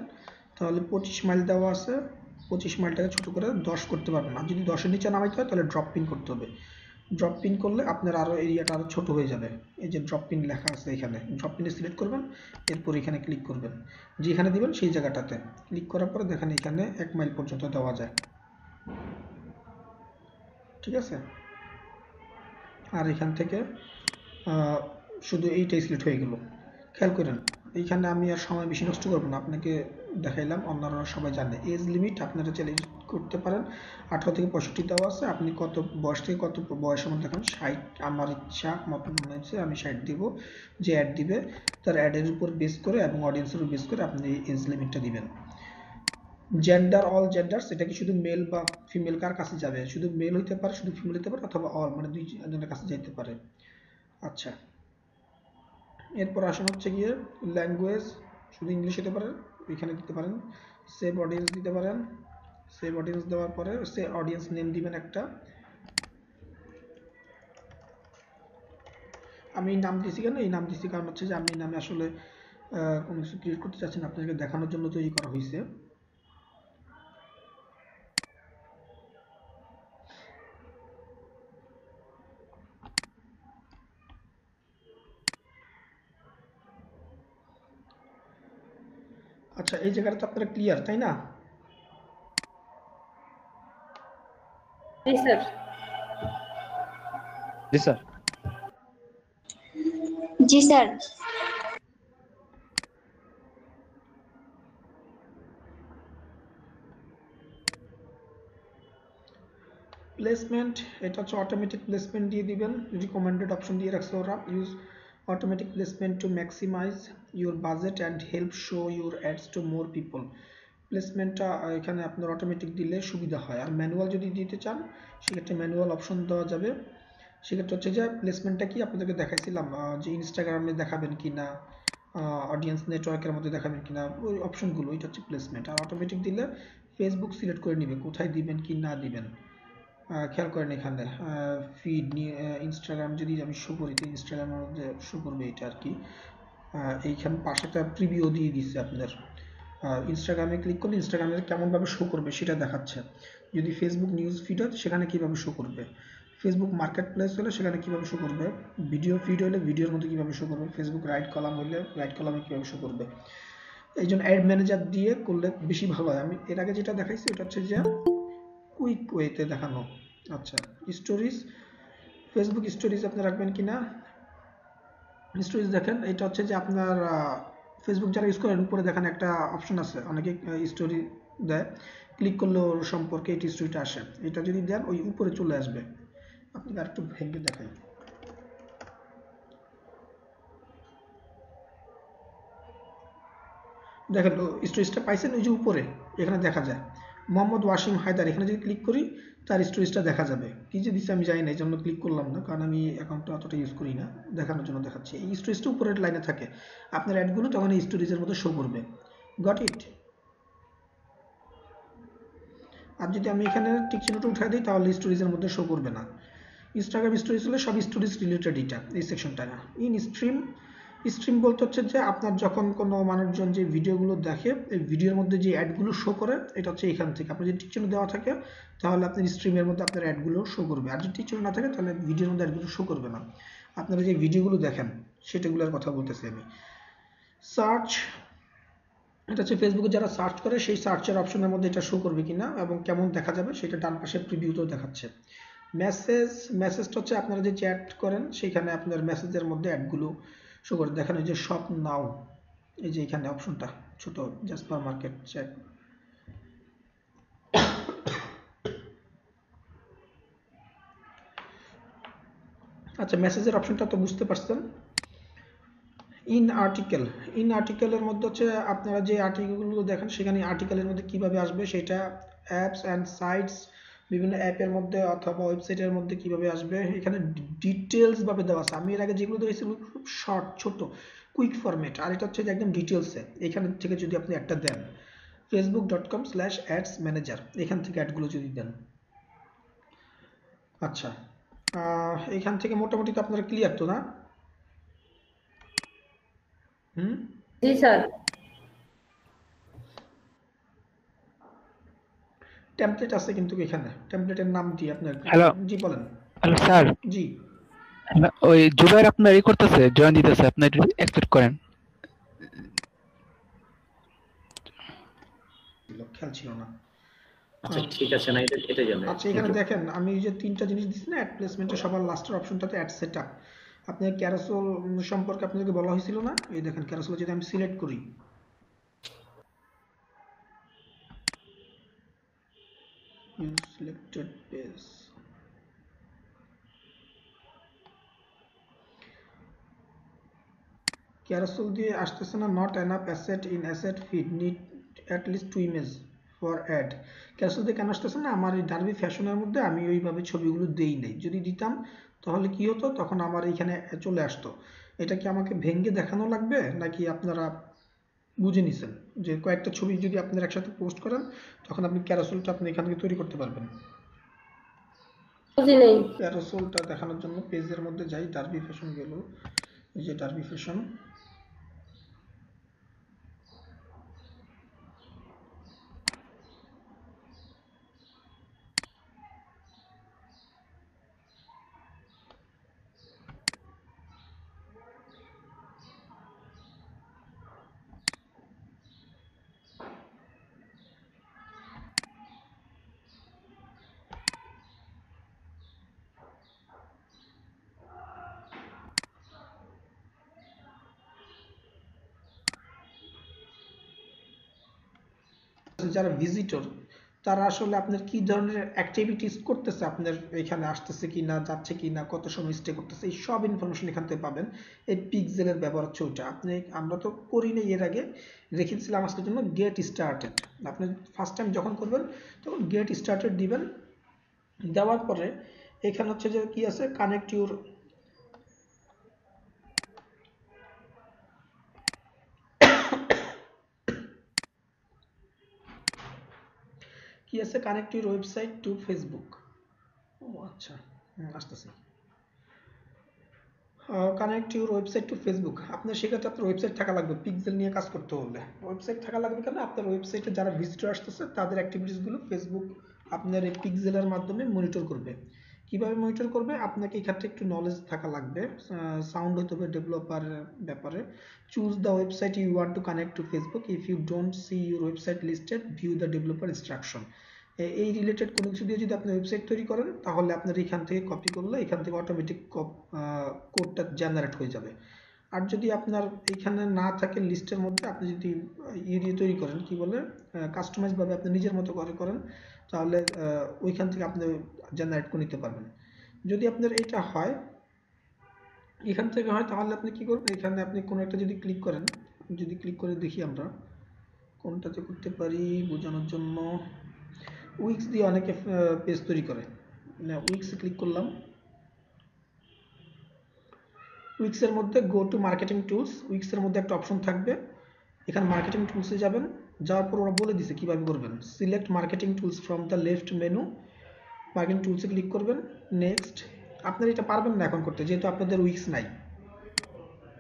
তাহলে 25 মাইল দেওয়া আছে, 25 মাইলটাকে ছোট করে 10 করতে পারবেন না। যদি 10-এর নিচে নামাইতে হয় তাহলে ড্রপ পিন করতে হবে। ড্রপ পিন করলে আপনার আরো এরিয়াটা আরো ছোট হয়ে যাবে। এই যে ড্রপ পিন লেখা আছে এখানে, ড্রপ পিনে সিলেক্ট করবেন, এরপর এখানে ক্লিক করবেন, যেখানে দিবেন সেই জায়গাটাতে ক্লিক করার পরে দেখেন এখানে 1 মাইল পর্যন্ত দেওয়া যায়। ঠিক আছে, আর এখান থেকে শুধু এইটাই সিলেক্ট হয়ে গেল। খেয়াল করেন এইখানে আমি আর সময় বেশি নষ্ট করবো না, আপনাকে দেখাইলাম, অন্যরা সবাই জানে। এজ লিমিট আপনারা চ্যালেঞ্জ করতে পারেন, 18 থেকে 65 দেওয়া আছে। আপনি কত বয়স থেকে কত বয়সের মধ্যে দেখেন, 60 আমার ইচ্ছা মতো মনে হচ্ছে আমি 60 দিব। যে অ্যাড দিবে তার অ্যাডের উপর বেস করে এবং অডিয়েন্সের উপর বেস করে আপনি এজ লিমিটটা দিবেন। জেন্ডার, অল জেন্ডার্স, এটা কি শুধু মেল বা ফিমেল কার কাছে যাবে? শুধু মেল হইতে পারে, শুধু ফিমেল হইতে পারে, অথবা অল মানে দুইজনের কাছে যাইতে পারে। আচ্ছা, এরপর আসেন হচ্ছে গিয়ে ল্যাঙ্গুয়েজ, শুধু ইংলিশ হতে পারে, এখানে দিতে পারেন। সেভ অডিয়েন্স দিতে পারেন। সেভ অডিয়েন্স দেওয়ার পরে সে অডিয়েন্স নেম দিবেন একটা। আমি নাম দিয়েছি কেন? এই নাম দিয়েছি কারণ হচ্ছে যে আমি এই নামে আসলে কোনো কিছু ক্রিয়েট করতে চাচ্ছি না, আপনাদেরকে দেখানোর জন্য তৈরি করা হয়েছে। আচ্ছা, এই জায়গাটা তো আপনারা ক্লিয়ার, তাই না? জি স্যার। জি স্যার। জি স্যার। প্লেসমেন্ট, এটা হচ্ছে অটোমেটিক প্লেসমেন্ট দিয়ে দিবেন, রিকমেন্ডেড অপশন দিয়ে রাখছে ওরা। Use automatic placement to maximize your budget and help show your ads to more people. প্লেসমেন্টটা এখানে আপনার অটোমেটিক দিলে সুবিধা হয়। আর ম্যানুয়াল যদি দিতে চান সেক্ষেত্রে ম্যানুয়াল অপশন দেওয়া যাবে। সেক্ষেত্রে হচ্ছে যে প্লেসমেন্টটা কি আপনাদেরকে দেখাইছিলাম, যে ইনস্টাগ্রামে দেখাবেন কিনা, অডিয়েন্স নেটওয়ার্কের মধ্যে দেখাবেন কিনা, ওই অপশনগুলো, এটা হচ্ছে প্লেসমেন্ট। আর অটোমেটিক দিলে ফেসবুক সিলেক্ট করে নিবে কোথায় দিবেন কি না দিবেন। খেয়াল করেন এখানে ফিড নিয়ে ইনস্টাগ্রাম যদি আমি শো করি তো ইনস্টাগ্রামের মধ্যে শো করবে এটা আর কি। এইখানে পাশে একটা প্রিভিউ দিয়ে দিচ্ছে আপনার। ইনস্টাগ্রামে ক্লিক করলে ইনস্টাগ্রামে কেমনভাবে শো করবে সেটা দেখাচ্ছে। যদি ফেসবুক নিউজ ফিড হয় সেখানে কীভাবে শো করবে। ফেসবুক মার্কেট প্লেস হলে সেখানে কিভাবে শো করবে, ভিডিও ফিড হলে ভিডিওর মধ্যে কিভাবে শো করবে, ফেসবুক রাইট কলাম হলে রাইট কলামে কিভাবে শো করবে। এই জন্য অ্যাড ম্যানেজার দিয়ে করলে বেশি ভালো হয়। আমি এর আগে যেটা দেখাইছি ওটা হচ্ছে যে কুইক ওয়েতে দেখানো। আচ্ছা, স্টোরিজ, ফেসবুক স্টোরিজ আপনি রাখবেন কিনা। স্টোরিজ দেখেন, এটা হচ্ছে যে আপনার ফেসবুক যারা ইউজ করেন উপরে দেখেন একটা অপশন আছে, অনেকে স্টোরি দেয়, ক্লিক করলে ওর সম্পর্কে এই স্টোরিটা আসে। এটা যদি দেন ওই উপরে চলে আসবে। আপনাকে আরেকটু ভেঙে দেখাই। দেখেন স্টোরিজটা পাইছেন ওই যে উপরে এখানে দেখা যায় মোহাম্মদ ওয়াসিম হায়দার, এখানে যদি ক্লিক করি তার স্টোরিজটা দেখা যাবে। কি যে দিচ্ছে আমি জানি না, এই জন্য ক্লিক করলাম না, কারণ আমি অ্যাকাউন্টটা অতটা ইউজ করি না, দেখানোর জন্য দেখাচ্ছি। এই স্টোরিজটা উপরের লাইনে থাকে, আপনার অ্যাডগুলো তখন এই স্টোরিজের মধ্যে শো করবে। Got it. আর যদি আমি এখানে টিক চিহ্নটা উঠাই দিই তাহলে স্টোরিজের মধ্যে শো করবে না। ইনস্টাগ্রাম স্টোরিজ হলে সব স্টোরিজ রিলেটেড এটা, এই সেকশনটা না। ইন স্ট্রিম, স্ট্রিম বলতে হচ্ছে যে আপনার যখন কোনো মানুষজন যে ভিডিওগুলো দেখে এই ভিডিওর মধ্যে যে অ্যাডগুলো শো করে এটা হচ্ছে এখান থেকে। আপনার যদি টিক চিহ্ন দেওয়া থাকে তাহলে আপনার স্ট্রিমের মধ্যে আপনার অ্যাডগুলো শো করবে, আর যদি টিক চিহ্ন না থাকে তাহলে ভিডিওর মধ্যে অ্যাডগুলো শো করবে না। আপনারা যে ভিডিওগুলো দেখেন সেটাগুলোর কথা বলতেছি আমি। সার্চ, এটা হচ্ছে ফেসবুকে যারা সার্চ করে সেই সার্চের অপশনের মধ্যে এটা শো করবে কিনা এবং কেমন দেখা যাবে সেটা ডান পাশে প্রিভিউতেও দেখাচ্ছে। মেসেজ, মেসেজটা হচ্ছে আপনারা যে চ্যাট করেন সেখানে আপনার মেসেজের মধ্যে অ্যাডগুলো শো করে। দেখেন ওই যে শপ নাও, এই যে এখানে অপশনটা ছোট, জাসপার মার্কেট চ্যাট। আচ্ছা, মেসেজের অপশনটা তো বুঝতে পারছেন। ইন আর্টিকেল, ইন আর্টিকেলের মধ্যে হচ্ছে আপনারা যে আর্টিকেলগুলো দেখেন সেখানে আর্টিকেলের মধ্যে কিভাবে আসবে সেটা অ্যাপস অ্যান্ড সাইটস, বিভিন্ন অ্যাপের মধ্যে অথবা ওয়েবসাইটের মধ্যে কিভাবে আসবে এখানে ডিটেলস ভাবে দেওয়া আছে। আমি এর আগে যেগুলো দেখেছি খুব শর্ট ছোট কুইক ফরম্যাট, আর এটা হচ্ছে একদম ডিটেলসে। এখান থেকে যদি আপনি একটা দেন facebook.com/ads manager, এখান থেকে অ্যাডগুলো যদি দেন। আচ্ছা, এখান থেকে মোটামুটি তো আপনারা ক্লিয়ার তো না? জি স্যার। টেমপ্লেট আছে কিন্তু এখানে, টেমপ্লেটের নাম দিয়ে আপনার। হ্যালো জি বলেন। হ্যালো স্যার, জি, ওই জুবাইর আপনার ই করতেছে, জয়েন দিতেছে, আপনি একটু অ্যাকসেপ্ট করেন। খেয়াল ছিল না। আচ্ছা ঠিক আছে, না এটা জানি। আচ্ছা, এখানে দেখেন আমি এই যে তিনটা জিনিস দিচ্ছি না অ্যাড প্লেসমেন্টের সবার লাস্টের অপশনটাতে অ্যাড সেটআপ। আপনার ক্যারাসেল সম্পর্কে আপনাদেরকে বলা হয়েছিল না? এই দেখেন ক্যারাসেল যদি আমি সিলেক্ট করি, ইউজ সিলেক্টেড পেজ, ক্যারাসেল দিয়ে আসতেছে না, not enough asset in asset feed, need at least 2 image for ad. Carousel দিয়ে কেন আসতেছে না? আমার এই ডার্বি ফ্যাশনের মধ্যে আমি ওইভাবে ছবিগুলো দেই নাই। যদি দিতাম তাহলে কি হতো, তখন আমার এইখানে চলে আসতো। এটা কি আমাকে ভেঙে দেখানো লাগবে নাকি আপনারা বুঝে নিছেন যে কয়েকটা ছবি যদি আপনারা একসাথে পোস্ট করেন তখন আপনি ক্যারাসেলটা আপনি এখান থেকে তৈরি করতে পারবেন? বুঝি নেই। ক্যারাসেলটা দেখানোর জন্য পেজের মধ্যে যাই, ডার্বি ফ্যাশন গেল, এই যে ডার্বি ফ্যাশন। যারা ভিজিটর তারা আসলে আপনার কি ধরনের অ্যাক্টিভিটিস করতেছে, আপনার এখানে আসতেছে কি না, যাচ্ছে কি না, কত সময় স্টে করতেছে, এই সব ইনফরমেশন এখান থেকে পাবেন। এই পিক্সেলের ব্যবহার হচ্ছে ওইটা। আপনি, আমরা তো করি না, এর আগে রেখেছিলাম আজকের জন্য গেট স্টার্টেড। আপনি ফার্স্ট টাইম যখন করবেন তখন গেট স্টার্টেড দিবেন। দেওয়ার পরে এখানে হচ্ছে যে কি আছে, কানেক্ট ইউর, কি আছে, connect your website to Facebook. ও আচ্ছা, আসতেছি। Connect your website to Facebook, আপনার সেক্ষেত্রে আপনার ওয়েবসাইট থাকা লাগবে। পিক্সেল নিয়ে কাজ করতে হলে ওয়েবসাইট থাকা লাগবে। কেন? আপনার ওয়েবসাইটে যারা ভিজিটর আসতেছে তাদের অ্যাক্টিভিটিসগুলো ফেসবুক আপনার এই পিক্সেলের মাধ্যমে মনিটর করবে। কিভাবে মনিটর করবে? আপনাকে এই ক্ষেত্রে একটু নলেজ থাকা লাগবে, সাউন্ড হতে হবে ডেভেলপার ব্যাপারে। Choose the website you want to connect to Facebook, if you don't see your website listed, view the developer instruction. এই রিলেটেড কোনো কিছু দিয়ে যদি আপনি ওয়েবসাইট তৈরি করেন, তাহলে আপনার এখান থেকে কপি করলে এখান থেকে অটোমেটিক কোডটা জেনারেট হয়ে যাবে। আর যদি আপনার এখানে না থাকে লিস্টের মধ্যে, আপনি যদি ইয়ে দিয়ে তৈরি করেন, কি বলে, কাস্টমাইজ ভাবে আপনি নিজের মতো করে করেন, তাহলে ওইখান থেকে আপনি জেনারেট করে নিতে পারবেন। যদি আপনার এটা হয়, এখান থেকে হয়, তাহলে আপনি কি করবেন, এখানে আপনি কোনো একটা যদি ক্লিক করেন, যদি ক্লিক করে দেখি আমরা কোনটাতে করতে পারি বোঝানোর জন্য। উইক্স দিয়ে অনেকে পেজ তৈরি করে, উইক্সে ক্লিক করলাম। উইক্সের মধ্যে গো টু মার্কেটিং টুলস, উইক্সের মধ্যে একটা অপশন থাকবে, এখানে মার্কেটিং টুলসে যাবেন, যাওয়ার পর ওরা বলে দিছে কিভাবে করবেন। Select marketing tools from the left menu, marketing টুলসে ক্লিক করবেন, নেক্সট। আপনারা এটা পারবেন না এখন করতে, যেহেতু আপনাদের উইক্স নাই,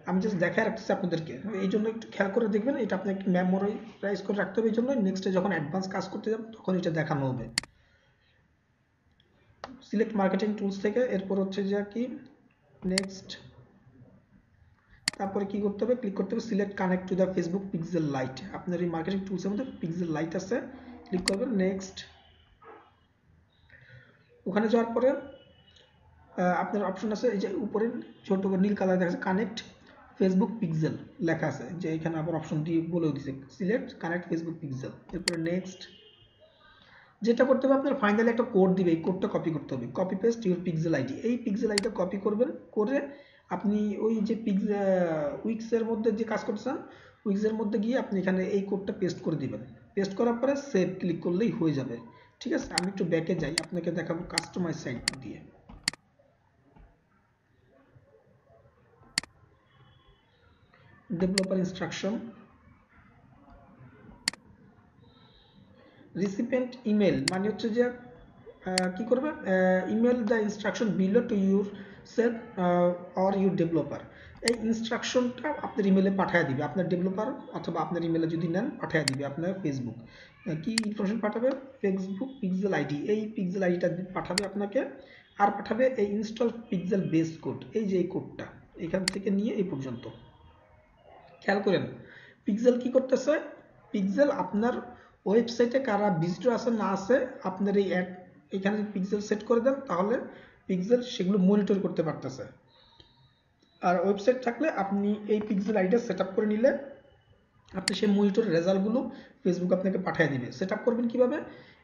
আমি জাস্ট দেখায় রাখতেছি আপনাদেরকে, এই জন্য একটু খেয়াল করে দেখবেন। এটা আপনাকে মেমোরাইজ করে রাখতে হবে, এই জন্য নেক্সটে যখন অ্যাডভান্স কাজ করতে যাবেন তখন এটা দেখানো হবে। সিলেক্ট মার্কেটিং টুলস থেকে এরপর হচ্ছে যে কি নেক্সট, তারপরে কি করতে হবে, ক্লিক করতে হবে select connect to the Facebook pixel light. আপনার এই মার্কেটিং টুলসের মধ্যে পিক্সেল লাইট আছে, ক্লিক করবেন, নেক্সট। ওখানে যাওয়ার পরে আপনার অপশন আছে, এই যে উপরে ছোট নীল কালার দেখা যাচ্ছে কানেক্ট ফেসবুক পিক্সেল লেখা আছে, যে এখানে আবার অপশন দিয়ে বলেও দিছে সিলেক্ট কানেক্ট ফেসবুক পিক্সেল। এরপরে নেক্সট। যেটা করতে হবে, আপনার ফাইনালি একটা কোড দিবে, এই কোডটা কপি করতে হবে, copy paste your pixel ID. এই পিক্সেল আইডিটা কপি করবেন, করে আপনি ওই যে উইক্সের মধ্যে যে কাজ করতেছেন, উইক্সের মধ্যে গিয়ে আপনি এখানে এই কোডটা পেস্ট করে দিবেন। পেস্ট করার পরে সেভ ক্লিক করলেই হয়ে যাবে। ঠিক আছে, আমি একটু ব্যাকে যাই, আপনাকে দেখাবো কাস্টমাইজ সাইট দিয়ে। ডেভেলপার ইনস্ট্রাকশন, রিসিপিয়েন্ট ইমেল মানে হচ্ছে যে কি করবে, email the instruction below to your self or your developer. এই ইনস্ট্রাকশনটা আপনার ইমেলে পাঠিয়ে দিবে আপনার ডেভেলপার, অথবা আপনার ইমেলে যদি নেন পাঠিয়ে দিবে আপনার ফেসবুক। কি ইনফরমেশন পাঠাবে, ফেসবুক পিক্সেল আইডি, এই পিক্সেল আইডিটা পাঠাবে আপনাকে, আর পাঠাবে এই ইনস্টল পিক্সেল বেস কোড, এই যে এই কোডটা এখান থেকে নিয়ে এই পর্যন্ত। খেয়াল করেন পিক্সেল কি করতেছে, পিক্সেল আপনার ওয়েবসাইটে কারা ভিজিটর আছে না আছে, আপনার এই অ্যাড এখানে যদি পিক্সেল সেট করে দেন, তাহলে পিক্সেল সেগুলো মনিটর করতে পারতেছে। আর ওয়েবসাইট থাকলে আপনি এই পিক্সেল আইডিটা সেট আপ করে নিলে আপনি সেই মনিটরের রেজাল্টগুলো ফেসবুক আপনাকে পাঠিয়ে দিবে। সেট আপ করবেন কীভাবে,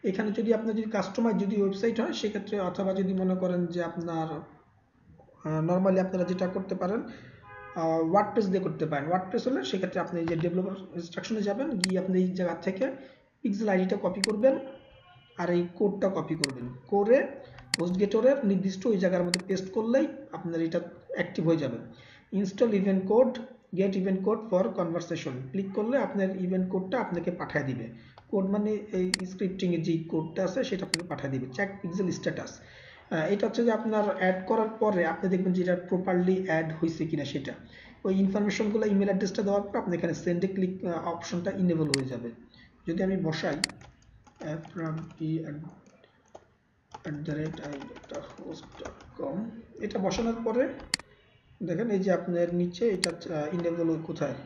এখানে যদি আপনার যদি কাস্টমাইজ যদি ওয়েবসাইট হয় সেক্ষেত্রে, অথবা যদি মনে করেন যে আপনার নর্মালি আপনারা যেটা করতে পারেন ওয়ার্ডপ্রেস দিয়ে করতে পারেন, ওয়ার্ডপ্রেস হলে সেক্ষেত্রে আপনি যে ডেভেলপার ইনস্ট্রাকশনে যাবেন, গিয়ে আপনি এই জায়গা থেকে পিক্সেল আইডিটা কপি করবেন আর এই কোডটা কপি করবেন, করে হোস্টগেটরের নির্দিষ্ট ওই জায়গার মধ্যে পেস্ট করলেই আপনার এটা অ্যাক্টিভ হয়ে যাবে। Install event code, get event code for conversation, click করলে আপনার ইভেন্ট কোডটা আপনাকে পাঠিয়ে দিবে। কোড মানে এই স্ক্রিপ্টিংয়ের যে কোডটা আছে সেটা আপনাকে পাঠিয়ে দিবে। চেক পিক্সেল স্ট্যাটাস, এটা হচ্ছে যে আপনার অ্যাড করার পরে আপনি দেখবেন যে এটা প্রপারলি অ্যাড হয়েছে কিনা সেটা, ওই ইনফরমেশনগুলো ইমেল অ্যাড্রেসটা দেওয়ার পর আপনি এখানে সেন্ডে ক্লিক অপশনটা ইনেবল হয়ে যাবে। যদি আমি বসাই @i.host.com, এটা বসানোর পরে দেখেন এই যে আপনার নিচে এটা ইনেবল কোথায়,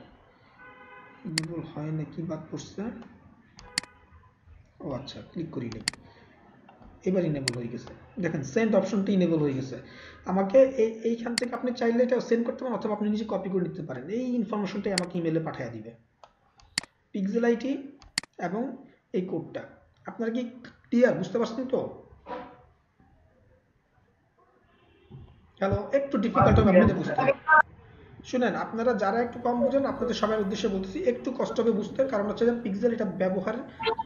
ইনেবল হয় নাকি বাদ পড়ছে, ও আচ্ছা ক্লিক করিলে এবার ইনেবল হয়ে গেছে। দেখেন সেন্ড অপশনটা ইনেবল হয়ে গেছে। আমাকে এইখান থেকে আপনি চাইলে এটা সেন্ড করতে পারেন, অথবা আপনি নিজে কপি করে নিতে পারেন। এই ইনফরমেশনটাই আমাকে ইমেলে পাঠিয়ে দিবে, পিক্সেল আইডি এবং এই কোডটা। আপনারা কি ক্লিয়ার, বুঝতে পারছেন তো? হ্যালো, একটু ডিফিকাল্ট হবে আপনাদের বুঝতে। শুনেন, আপনারা যারা একটু কম বুঝেন আপনাদের সবার উদ্দেশ্যে বলতেছি, একটু কষ্ট হবে বুঝতে, কারণ হচ্ছে যে পিক্সেল এটা ব্যবহার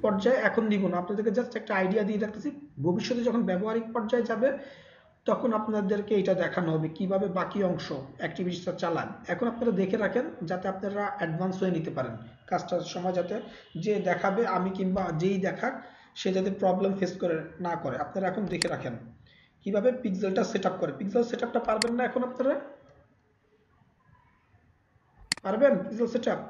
পর্যায়ে এখন দিব না, আপনাদেরকে জাস্ট একটা আইডিয়া দিয়ে রাখতেছি। ভবিষ্যতে যখন ব্যবহারিক পর্যায়ে যাবে তখন আপনাদেরকে এটা দেখানো হবে কিভাবে বাকি অংশ অ্যাক্টিভিটিসটা চালান। এখন আপনারা দেখে রাখেন যাতে আপনারা অ্যাডভান্স হয়ে নিতে পারেন কাজটার সময়, যাতে যে দেখাবে আমি কিংবা যেই দেখাক সে যাতে প্রবলেম ফেস করে না করে। আপনারা এখন দেখে রাখেন কিভাবে পিক্সেলটা সেট আপ করে। পিক্সেল সেট আপটা পারবেন না এখন আপনারা? পারবেন পিক্সেল সেট আপ?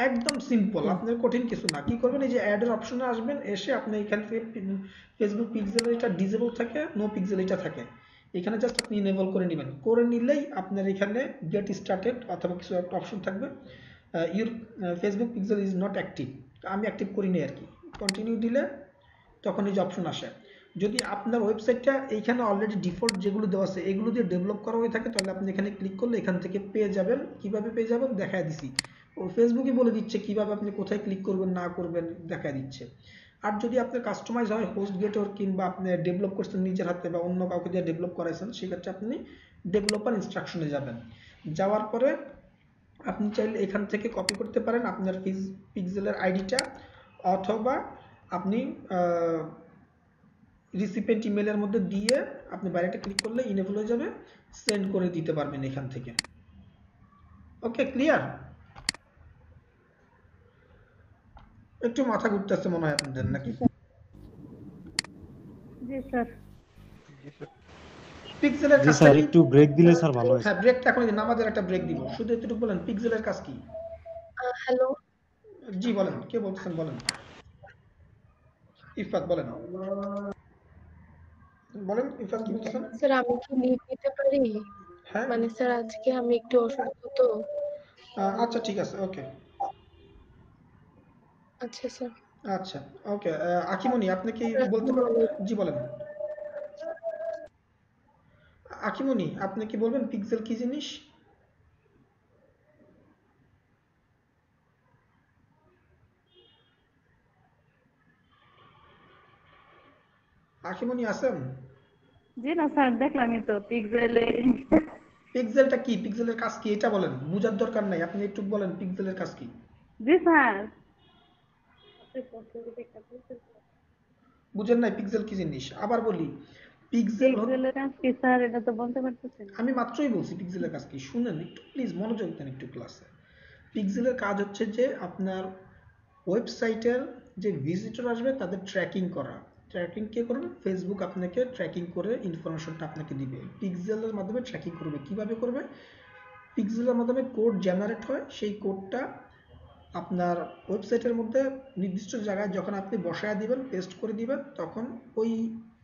একদম সিম্পল, আপনার কঠিন কিছু না। কি করবেন, এই যে অ্যাডের অপশনে আসবেন, এসে আপনি এখান থেকে ফেসবুক পিক্সেলের এটা ডিসেবল থাকে, নো পিক্সেল এটা থাকে, এখানে জাস্ট আপনি ইনেবল করে নেবেন। করে নিলেই আপনার এখানে গেট স্টার্টেড অথবা কিছু একটা অপশন থাকবে, your Facebook pixel is not active. আমি অ্যাক্টিভ করিনি আর কি। কন্টিনিউ দিলে তখন এই যে অপশন আসে। যদি আপনার ওয়েবসাইটটা এইখানে অলরেডি ডিফল্ট যেগুলো দেওয়া আছে এগুলো দিয়ে ডেভেলপ করা হয়ে থাকে, তাহলে আপনি এখানে ক্লিক করলে এখান থেকে পেয়ে যাবেন। কিভাবে পেয়ে যাবেন দেখায় দিছি, ও ফেসবুকই বলে দিচ্ছে কিভাবে আপনি কোথায় ক্লিক করবেন না করবেন দেখায় দিচ্ছে। আর যদি আপনার কাস্টমাইজ হয় হোস্ট গেটর, কিংবা আপনি ডেভেলপ করছেন নিজের হাতে বা অন্য কাউকে দিয়ে ডেভেলপ করাইছেন, সেক্ষেত্রে আপনি ডেভেলপার ইনস্ট্রাকশনে যাবেন। যাওয়ার পরে আপনি চাইলে এখান থেকে কপি করতে পারেন আপনার পিক্সেলের আইডিটা, অথবা আপনি রিসিপিয়েন্ট ইমেলের মধ্যে দিয়ে আপনি বাইরেটা ক্লিক করলে ইনেবল হয়ে যাবে, সেন্ড করে দিতে পারবেন এখান থেকে। ওকে, ক্লিয়ার? একটু মাথা ঘুরতেছে মনে হয় আপনাদের নাকি? জি স্যার। পিক্সেলের জি কাজটা স্যার, কি? একটু ব্রেক দিলে স্যার ভালো হয়। হ্যাঁ, ব্রেকটা এখন নামাজের একটা ব্রেক দিব, শুধু এতটুকু বলেন পিক্সেলের কাজ কি। হ্যালো, জি বলেন, কে বলতেছেন বলেন। ইফাত বলেন, বলেন ইফাত কি বলতেছেন। স্যার আমি কি লিভ নিতে পারি? হ্যাঁ, মানে স্যার আজকে আমি একটু অসুস্থ তো। আচ্ছা ঠিক আছে, ওকে। আচ্ছা স্যার। আচ্ছা, ওকে। আকিমনি আপনি কি স্যার, বলতে আসসালামু আলাইকুম। জি বলেন। আকিমনি আপনি কি বলবেন পিক্সেল কি জিনিস? আকিমনি আছেন? জি না স্যার, দেখলামই তো পিক্সেলে। পিক্সেলটা কি, পিক্সেলের কাজ কি এটা বলেন, বুঝার দরকার নাই, আপনি একটু বলেন পিক্সেলের কাজ কি। জি স্যার। বুঝেন নাই পিক্সেল কি জিনিস? আবার বলি, পিক্সেল পিক্সেলের কাজ কি স্যার, এটা তো বলতে পারতেছি না। আমি মাত্রই বলছি পিক্সেলের কাজ কি, শুনেন একটু প্লিজ, মনোযোগ দেন একটু ক্লাসে। পিক্সেলের কাজ হচ্ছে যে আপনার ওয়েবসাইটের যে ভিজিটর আসবে তাদের ট্র্যাকিং করা। ট্র্যাকিং কে করবে? ফেসবুক আপনাকে ট্র্যাকিং করে ইনফরমেশনটা আপনাকে দিবে। পিক্সেলের মাধ্যমে ট্র্যাকিং করবে। কিভাবে করবে? পিক্সেলের মাধ্যমে কোড জেনারেট হয়, সেই কোডটা আপনার ওয়েবসাইটের মধ্যে নির্দিষ্ট জায়গায় যখন আপনি বসায় দিবেন, পেস্ট করে দিবেন, তখন ওই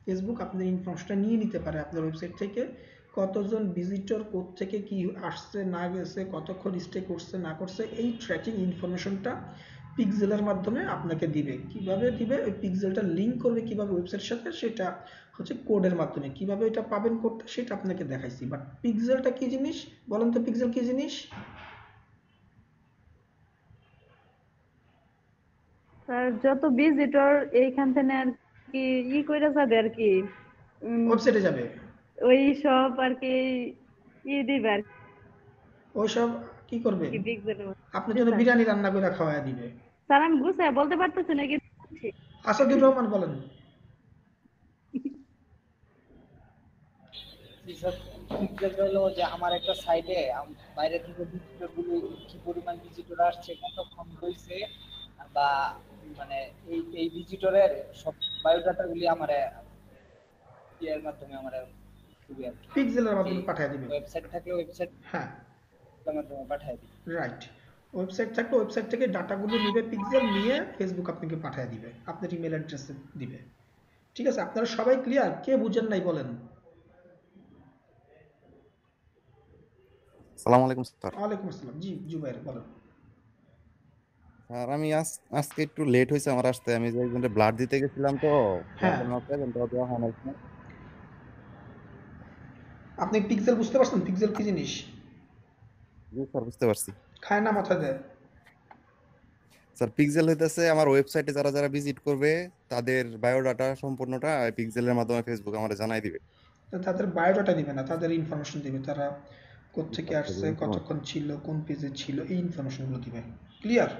ফেসবুক আপনার ইনফরমেশনটা নিয়ে নিতে পারে আপনার ওয়েবসাইট থেকে। কতজন ভিজিটর কোড থেকে কি আসছে না গেছে, কতক্ষণ স্টে করছে না করছে, এই ট্র্যাকিং ইনফরমেশনটা পিক্সেলের মাধ্যমে আপনাকে দিবে। কিভাবে দিবে? ওই পিক্সেলটা লিঙ্ক করবে কিভাবে ওয়েবসাইটের সাথে, সেটা হচ্ছে কোডের মাধ্যমে। কিভাবে এটা পাবেন কোডটা সেটা আপনাকে দেখাইছি। বাট পিক্সেলটা কি জিনিস বলেন তো, পিক্সেল কি জিনিস? স্যার যত ভিজিটর এইখান থেকে আর কি কইরা যাবে আর কি, ওয়েবসাইটে যাবে, ওই সব আর কি দিবে আর ওইসব কি করবে? কি পিক্সেলের। আপনার জি জন্য স্যার। বিরিয়ানি রান্না করে খাওয়ায় দিবে। স্যার আমি গুছায় বলতে পারতেছি না কিন্তু বলছি। আসাদুর রহমান বলেন। পিক্সেলটা হলো যে আমার একটা সাইটে বাইরে থেকে ভিজিটর গুলো কি পরিমাণ ভিজিটর আসছে, কতক্ষণ হয়েছে, বা মানে এই ভিজিটরের সব বায়োডাটা গুলি আমার এর মাধ্যমে আমার পিক্সেলের মাধ্যমে পাঠিয়ে দিবে। ওয়েবসাইট থাকলে ওয়েবসাইট হ্যাঁ, মাধ্যমে পাঠিয়ে দিবে। রাইট। ওয়েবসাইট থাকলে ওয়েবসাইট থেকে ডাটাগুলো নিবে, পিক্সেল নিয়ে ফেসবুক আপনাকে পাঠিয়ে দিবে, আপনার ইমেল অ্যাড্রেসে দিবে। ঠিক আছে, আপনারা সবাই ক্লিয়ার? কে বুঝেন নাই বলেন। আসসালামু আলাইকুম স্যার। ওয়ালাইকুম আসসালাম। জি জুবাইর বলেন। স্যার আমি আজকে একটু লেট হয়েছে আমার আসতে, আমি যে একজনের ব্লাড দিতে গেছিলাম তো। হ্যাঁ, আপনি পিক্সেল বুঝতে পারছেন? পিক্সেল কি জিনিস? জি স্যার, বুঝতে পারছি। খায় না মাথা দেয়। স্যার পিক্সেল হইতেছে আমার ওয়েবসাইটে যারা যারা ভিজিট করবে তাদের বায়োডাটা সম্পূর্ণটা পিক্সেলের মাধ্যমে ফেসবুক আমাদের জানাই দিবে। তাদের বায়োডাটা দিবে না, তাদের ইনফরমেশন দিবে, তারা কোত্থেকে আসছে, কতক্ষণ ছিল, কোন পেজে ছিল, এই ইনফরমেশনগুলো দিবে। ক্লিয়ার?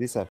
জি স্যার।